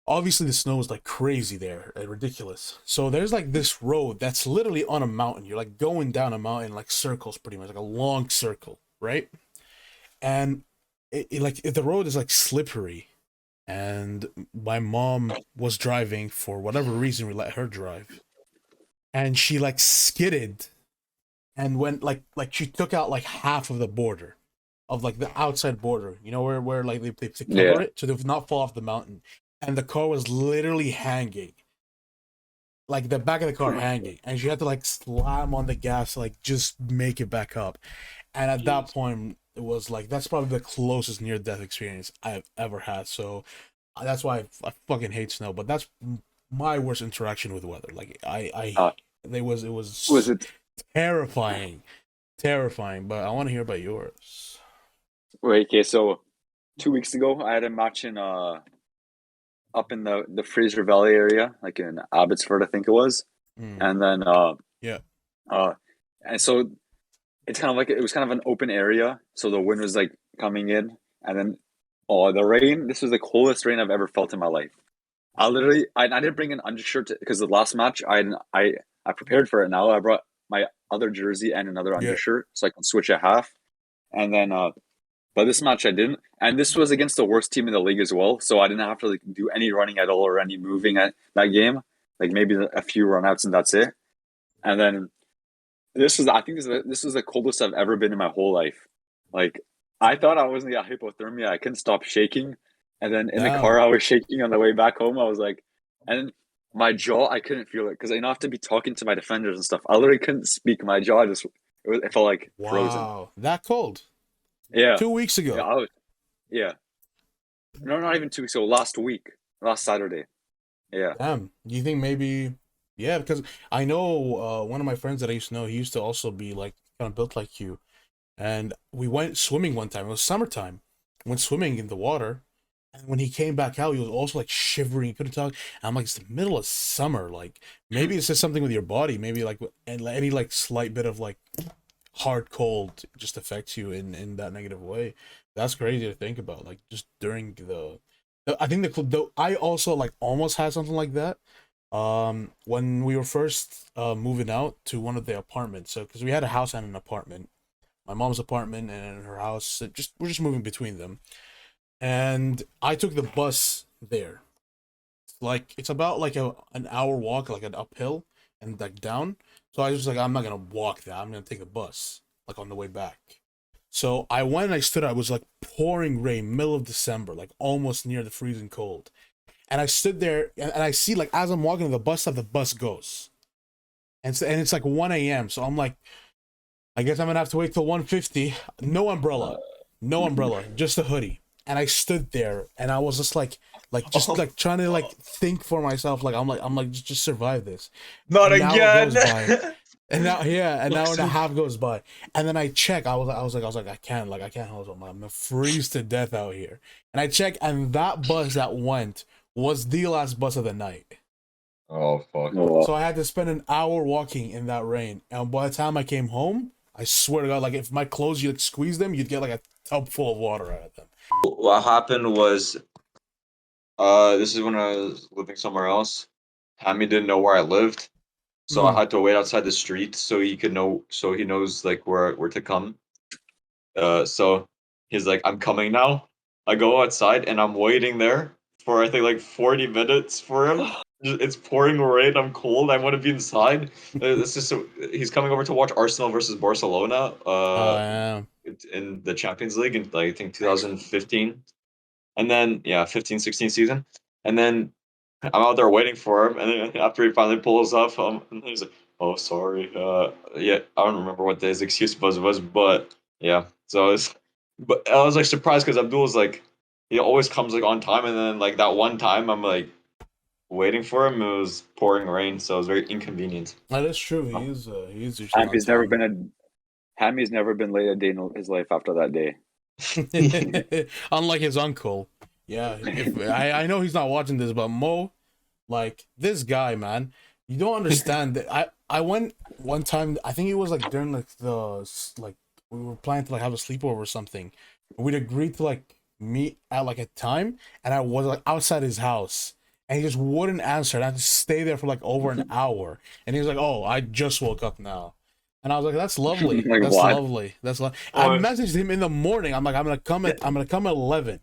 obviously the snow is like crazy there, ridiculous. So there's like this road that's literally on a mountain. You're like going down a mountain like circles, pretty much like a long circle, right? And the road is like slippery, and my mom was driving. For whatever reason, we let her drive, and she like skidded and went like she took out like half of the border of like the outside border, where like they yeah. cover it so they would not fall off the mountain, and the car was literally hanging, like the back of the car hanging, and she had to like slam on the gas to, like just make it back up. And at that jeez. point it was like that's probably the closest near death experience I've ever had. So that's why I fucking hate snow. But that's my worst interaction with weather. Like Uh, it was was it? terrifying, terrifying. But I want to hear about yours. Wait, okay. So 2 weeks ago, I had a match in up in the Fraser Valley area, like in Abbotsford, I think it was, Mm, and then yeah, uh, and so it's kind of like it was kind of an open area, so the wind was like coming in, and then the rain. This was the coldest rain I've ever felt in my life. I didn't bring an undershirt because the last match I prepared for it. Now I brought my other jersey and another yeah, undershirt so I can switch at half, and then but this match I didn't, and this was against the worst team in the league as well, so I didn't have to like do any running at all or any moving at that game, like maybe a few runouts and that's it. And then I think this is the coldest I've ever been in my whole life. Like I thought I was gonna get hypothermia. I couldn't stop shaking, and then in the car damn, I was shaking on the way back home. I was like, and my jaw I couldn't feel it because I have to be talking to my defenders and stuff. I literally couldn't speak. My jaw it felt like frozen. wow, that cold. Yeah, 2 weeks yeah, ago. yeah. No, not even 2 weeks ago. Last week, last Saturday. Yeah. Damn. Do you think maybe? Yeah, because I know one of my friends that I used to know. He used to also be like kind of built like you, and we went swimming one time. It was summertime. Went swimming in the water, and when he came back out, he was also like shivering. He couldn't talk. And I'm like, it's the middle of summer. Like maybe it's just something with your body. Maybe like and any like slight bit of like hard cold just affects you in that negative way. That's crazy to think about. Like just during I think I also like almost had something like that. When we were first moving out to one of the apartments. So because we had a house and an apartment. my mom's apartment and her house. We're just moving between them, and I took the bus there. Like it's about like an hour walk, like an uphill and like down. So I was just like, I'm not gonna walk that. I'm gonna take the bus, like on the way back. So I went and I stood. I was like pouring rain, middle of December, like almost near the freezing cold. And I stood there and I see like as I'm walking to the bus stop, the bus goes, and it's like 1 a.m. So I'm like, I guess I'm gonna have to wait till 1:50. No umbrella, no umbrella, just a hoodie. And I stood there and I was just just like trying to like think for myself. Like I'm like just survive this. Not An hour again. goes by. And now, yeah, an Like hour and a so- half goes by, and then I check. I was like, I can't hold on. I'm gonna freeze to death out here. And I check, and that bus that went was the last bus of the night. Oh fuck. Oh, So I had to spend an hour walking in that rain. And by the time I came home, I swear to God, like if my clothes, you like squeeze them, you'd get like a tub full of water out of them. What happened was, this is when I was living somewhere else. Hammy didn't know where I lived, so I Mm. had to wait outside the street so he could know, so he knows like where to come. So he's like, I'm coming now. I go outside and I'm waiting there for I think like 40 minutes for him. It's pouring rain. I'm cold. I want to be inside. It's just so he's coming over to watch Arsenal versus Barcelona. Yeah. In the Champions League in like I think 2015, and then yeah, 15-16 season, and then I'm out there waiting for him, and then after he finally pulls up, and he's like, "Oh, sorry, yeah, I don't remember what his excuse was, but yeah." So but I was like surprised because Abdul was like, he always comes like on time, and then like that one time I'm like waiting for him, it was pouring rain, so it was very inconvenient. That is true. He is usually on Hammy's never time. been Hammy's never been late a day in his life after that day. Unlike his uncle. Yeah, if I know he's not watching this, but Mo, like this guy, man, you don't understand that. I went one time. I think it was like during like like we were planning to like have a sleepover or something. We'd agreed to like meet at like a time, and I was like outside his house, and he just wouldn't answer. And I had to stay there for like over an hour, and he was like, "Oh, I just woke up now." And I was like, "That's lovely. Like That's what? lovely. That's lovely." I messaged him in the morning. I'm like, I'm gonna come at 11."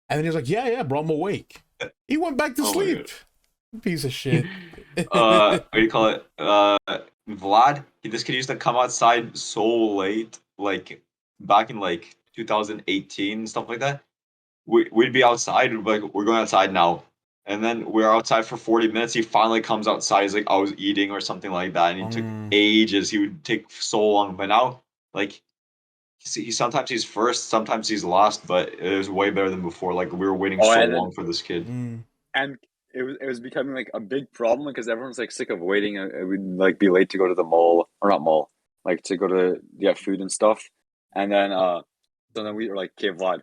And then he was like, "Yeah, yeah, bro, I'm awake." He went back to Oh my sleep. Piece of shit. What do you call it? Vlad. This kid used to come outside so late, like back in like 2018 stuff like that. We'd be outside, we'd be like, we're going outside now, and then we're outside for 40 minutes. He finally comes outside. He's like, I was eating or something like that, and he took ages. He would take so long, but now like. He sometimes he's first, sometimes he's last, but it was way better than before. Like we were waiting Oh, so and long for this kid. and it was becoming like a big problem because everyone's like sick of waiting. It would like be late to go to the mall or not mall, like to go to get food and stuff. And then so then we were like, okay, Vlad,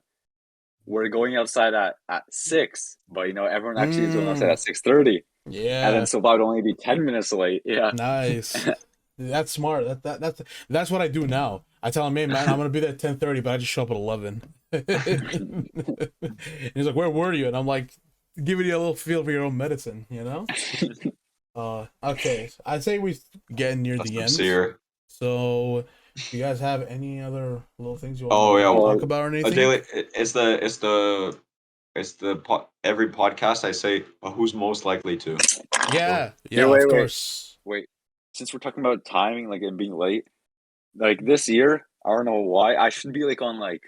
we're going outside at 6, but everyone actually is going outside at 6:30. And Yeah, then so Vlad would only be 10 minutes late. Yeah. nice. That's smart. That's what I do now. I tell him, "Hey man, I'm gonna be there at 10:30, but I just show up at 11." And he's like, "Where were you?" And I'm like, giving you a little feel for your own medicine, you know? Okay. I'd say we getting near That's the end. sincere. So, do you guys have any other little things you Oh want to yeah, talk about or a anything? daily. Every podcast I say who's most likely to. Yeah, Hey, yeah, wait, of wait, course. wait. Since we're talking about timing, like and being late, like this year, I don't know why I should be like on like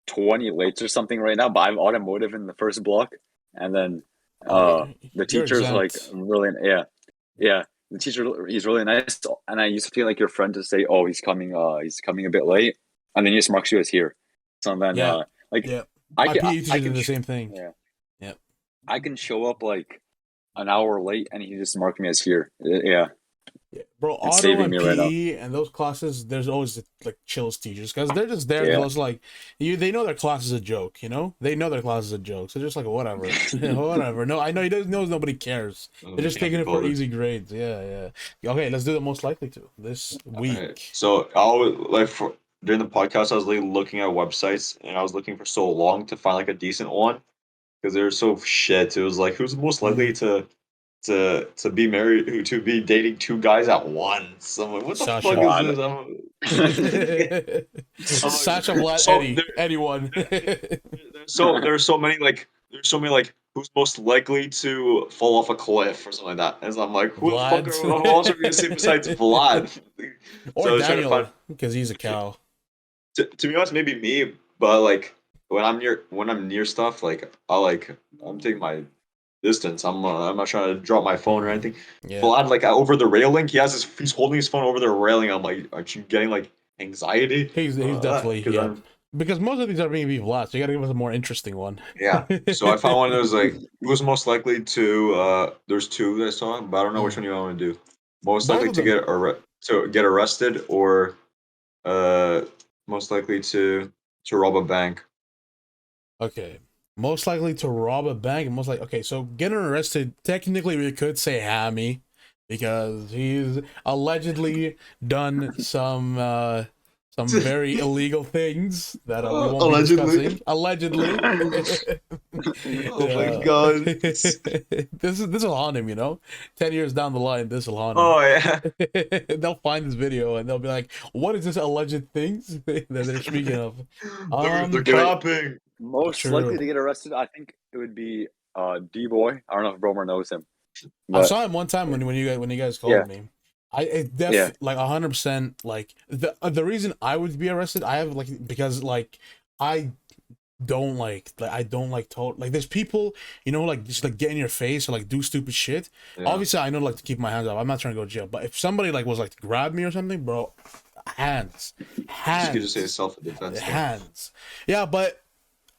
20 lates or something right now, but I'm automotive in the first block, and then Oh, the you're teacher's like exempt. really yeah. The teacher he's really nice, and I used to feel like your friend to say, oh, he's coming a bit late, and then he just marks you as here. So then Yeah, like yeah. I My can PE teacher I did can the same thing. yeah Yep. I can show up like an hour late, and he just marked me as here. Yeah, Yeah, bro, it's auto saving and me right now. PE and those classes, there's always like chills teachers because they're just there. Yeah. They're just like they know their class is a joke. They know their class is a joke. So they're just like whatever, whatever. No, I know he knows nobody cares. They're just taking it for easy grades. Yeah, yeah. Okay, let's do the most likely to this week. Okay. So I was like during the podcast, I was like looking at websites, and I was looking for so long to find like a decent one because they were so shit. It was like who's most likely to to be married to be dating two guys at once. I'm like, what the Sasha. fuck is this? I'm Sasha, like, Vlad, so Eddie, anyone. there's so many like who's most likely to fall off a cliff or something like that. And so I'm like, who the fuck Vlad. who else are we gonna see besides Vlad? Or So I was trying to find. Daniel, because he's a cow. To be honest, maybe me, but like when I'm near stuff, like I'm taking my distance. I'm not trying to drop my phone or anything. Yeah. Vlad, like over the railing, he's holding his phone over the railing. I'm like, aren't you getting like anxiety? He's definitely, Because yeah. Because most of these are being Vlad, so you gotta give us a more interesting one. yeah. So I found one that was like who was most likely to. There's two that I saw, but I don't know which one you want to do. Most Both likely of to them. get arrested or uh most likely to rob a bank. Okay. Most likely to rob a bank. And most like okay, so getting arrested, technically we could say Hammy, because he's allegedly done some very illegal things that we won't Allegedly. be discussing. Allegedly. Oh my god. This will haunt him, 10 years down the line, this will haunt him. Oh yeah. They'll find this video and they'll be like, what is this alleged things that they're speaking of? They're copying. Most True. likely to get arrested, I think it would be D-Boy. I don't know if Bromer knows him. I But saw him one time when you guys called Yeah. me. Like 100%. Like the reason I would be arrested, I have like because like I don't like there's people like just like get in your face or like do stupid shit. Yeah. Obviously, I know like to keep my hands up. I'm not trying to go to jail, but if somebody like was like to grab me or something, bro, hands. You could just say self-defense. Hands. Yeah, but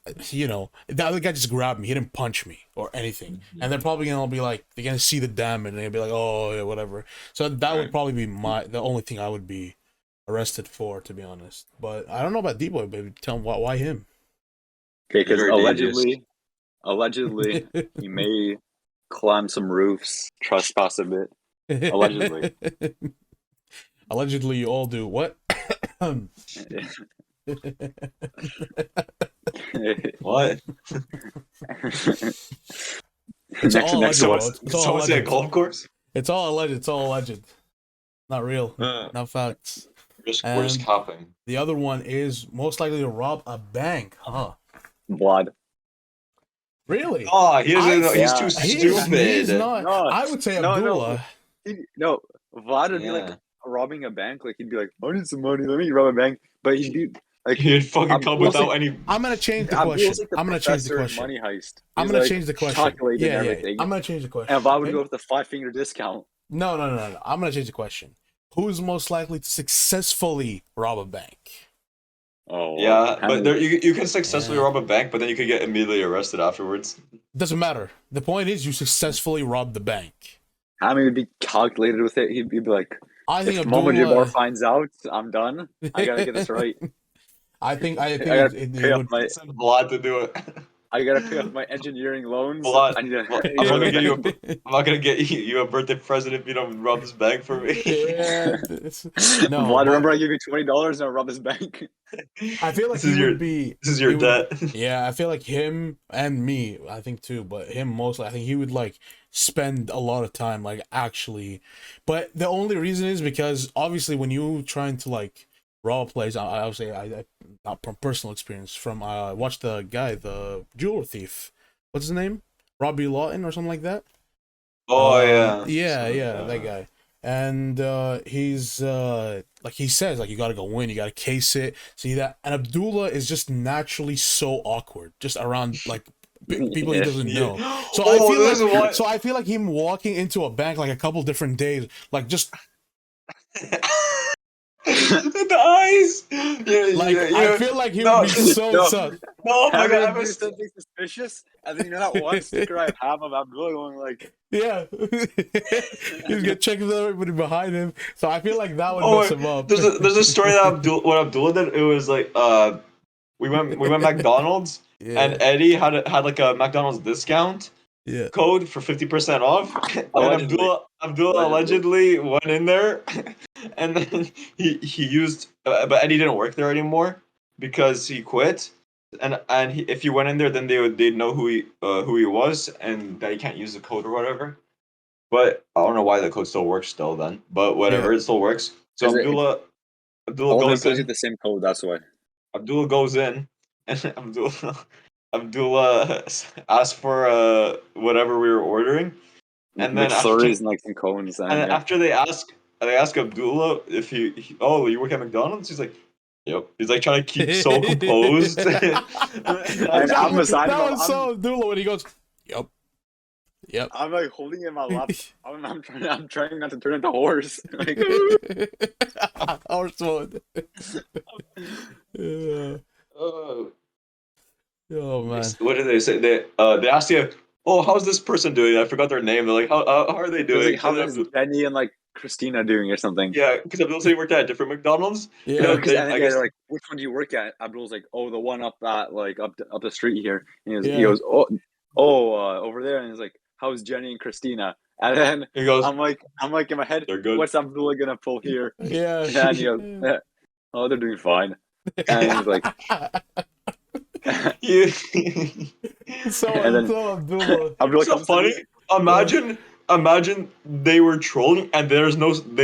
the other guy just grabbed me. He didn't punch me or anything. Mm-hmm. And they're probably gonna be like, they're gonna see the damage and they'll be like, oh yeah, whatever. So that would probably be the only thing I would be arrested for, to be honest. But I don't know about D-Boy, baby. Tell him why him. okay, because Very allegedly, he may climb some roofs, trespass a bit. Allegedly. Allegedly, you all do what? What? It's Next all next alleged, one. bro. It's all Someone say a alleged. golf course? It's all alleged. It's all alleged. Not real. Not facts. We're just And copying. the other one is most likely to rob a bank. Huh? Vlad. Really? Oh, he's Yeah. too He's stupid. not. No, I would say no, Abdullah. No, Vlad would be like robbing a bank. Like he'd be like, "I need some money. Let me rob a bank." But he'd be like, He'd fucking come Abdul's without like- any. I'm gonna change the Abdul's question. like the I'm gonna change the professor in question. Money Heist. I'm He's, gonna like, change the question. calculating Yeah. everything. I'm gonna change the question. And Vlad would okay? go with the 5-finger discount. No. I'm gonna change the question. Who's most likely to successfully rob a bank? Oh Yeah, how but many- you can successfully Yeah. rob a bank, but then you could get immediately arrested afterwards. Doesn't matter. The point is you successfully robbed the bank. how many would be calculated with it? He'd be like, I think if Momo Jabbar Abdullah. finds out, I'm done. I gotta get this right. I think gotta it pay off would. my. Send Vlad to do it. I gotta pay off my engineering loans. Vlad, I need to. I'm not gonna get you. I'm not gonna get you a birthday present if you don't rob this bank for me. Yeah. No. Vlad, but remember I gave you $20 and I robbed his bank. I feel like this is he your would be. this is your he would- debt. Yeah, I feel like him and me, I think too, but him mostly, I think he would like spend a lot of time like actually. But the only reason is because obviously when you trying to like rob a place, I would say I not from personal experience from I watched the guy, the jeweler thief. What's his name? Robbie Lawton or something like that. Oh yeah. Yeah, that guy. And he's like he says, like you gotta go in, you gotta case it, see that. And Abdullah is just naturally so awkward, just around like people he doesn't know. So I feel like him walking into a bank like a couple different days, like just the eyes. I feel like he would be so no. sus. No, my Having God, to do something suspicious, and then that one sticker I have of Abdullah going like, Yeah, he's gonna check if everybody behind him. So I feel like that would Oh, mess him up. there's a story that what Abdullah did. It was like we went McDonald's and Eddie had like a McDonald's discount yeah. code for 50% off. And Allegedly. Abdullah allegedly went in there, and then he used, but Eddie didn't work there anymore because he quit. And if he went in there, then they'd know who he was and that he can't use the code or whatever. But I don't know why the code still works still then. But whatever, Yeah. it still works. So Is it- Abdullah All the goes employees in. get the same code. That's why. Abdullah goes in, and Abdullah asks for whatever we were ordering, and then McFlurries and like some cones. and And yeah. after they ask Abdullah if oh, you work at McDonald's? He's like, yep. He's like trying to keep so composed. And I'm beside him. That was so Abdullah when he goes, "Yep, yep." I'm like holding in my lap. I'm trying not to turn into a horse. Like, Horse mode. Yeah. Oh man. What did they say? They asked you, oh, how's this person doing? I forgot their name. They're like, how are they it was doing? like, how is Benny and like Christina doing or something? Yeah, because Abdullah said he worked at different McDonald's. Yeah. No, And because I guess they're like, which one do you work at? Abdul's like, oh, the one up at like up the street here. And he Yeah. goes, over there. And he's like, how's Jenny and Christina? And then he goes, I'm like in my head, they're good. what's Abdullah gonna pull here? Yeah. And he goes, oh, they're doing fine. And he's like, Yeah. so And then- Abdullah. Abdullah so comes to me. funny. Imagine they were trolling and they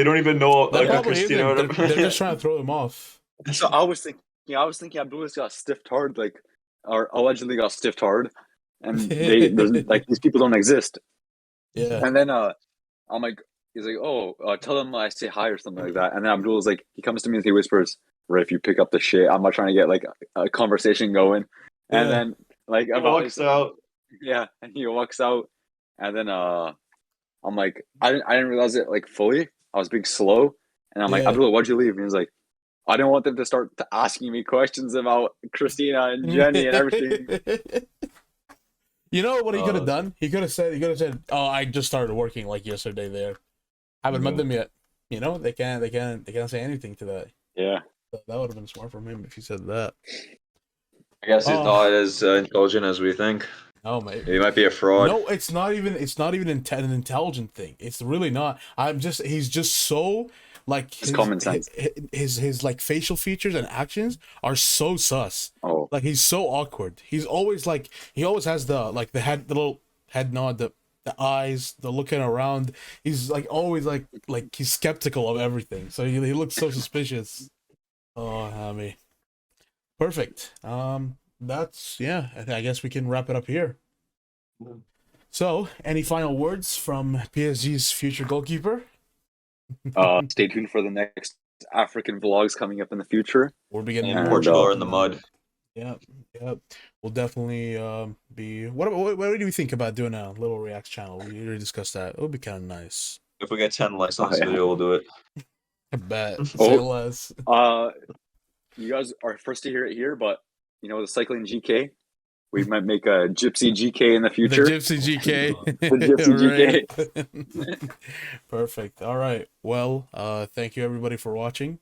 don't even know That like a probably Christina or isn't. whatever. They're just trying to throw him off. So I was thinking Abdullah's got stiffed hard, like, or allegedly got stiffed hard, and there's like these people don't exist. Yeah. And then I'm like, he's like, oh, tell them I say hi or something like that. And then Abdullah's like, he comes to me and he whispers, "Right, if you pick up the shit, I'm not trying to get like a conversation going." And Yeah. then like He about walks out. yeah, and he walks out, and then I'm like, I didn't realize it like fully. I was being slow, and I'm like, Yeah. Abdullah, why'd you leave? And he was like, I didn't want them to start asking me questions about Christina and Jenny and everything. You know what he could have Oh. done? He could have said, "Oh, I just started working like yesterday there. Haven't met them yet." You know, they can't say anything to that. Yeah. That would have been smart from him if he said that. I guess he's Oh. not as intelligent as we think. Oh, mate. He might be a fraud. No, it's not even an intelligent thing. It's really not. He's just so like It's common sense. His like facial features and actions are so sus. Oh. Like he's so awkward. He's always like he always has the little head nod, the eyes, the looking around. He's like always like he's skeptical of everything. So he looks so suspicious. Oh, Hammy. Perfect. That's I guess we can wrap it up here. So, any final words from PSG's future goalkeeper? Stay tuned for the next African vlogs coming up in the future. We're beginning And, Portugal are in the mud. Yeah. We'll definitely be. What do you think about doing a little reacts channel? We already discussed that. It would be kind of nice. If we get 10 likes on Oh, this yeah. video, we'll do it. I bet. Oh. Say less. You guys are first to hear it here, but you know the cycling GK. We might make a Gypsy GK in the future. The Gypsy GK. The Gypsy Right. Perfect. All right. Well, thank you everybody for watching.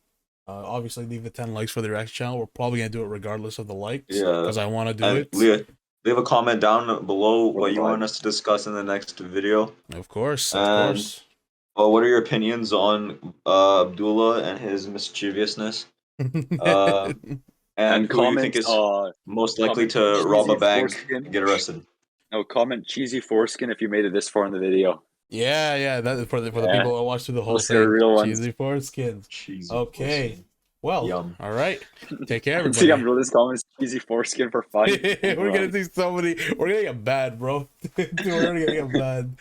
Obviously, leave the 10 likes for the react channel. We're probably gonna do it regardless of the likes. Yeah. Because I want to do And it. leave a comment down below what you Right. want us to discuss in the next video. Of course. And- What are your opinions on Abdullah and his mischievousness? And who you think is most likely comment to rob a cheesy bank foreskin. and get arrested? No, comment cheesy foreskin if you made it this far in the video. yeah. That is for the Yeah. people that watch through the whole Those are thing. real ones. Cheesy foreskin. Cheesy Okay. foreskin. Well. Yum. All right. Take care, I see everybody. I'm really this comment is cheesy foreskin for fun. We're gonna see somebody. We're gonna get bad, bro. We're gonna get bad.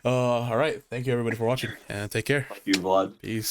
All right. Thank you everybody for watching, and take care. You, Vlad. Peace.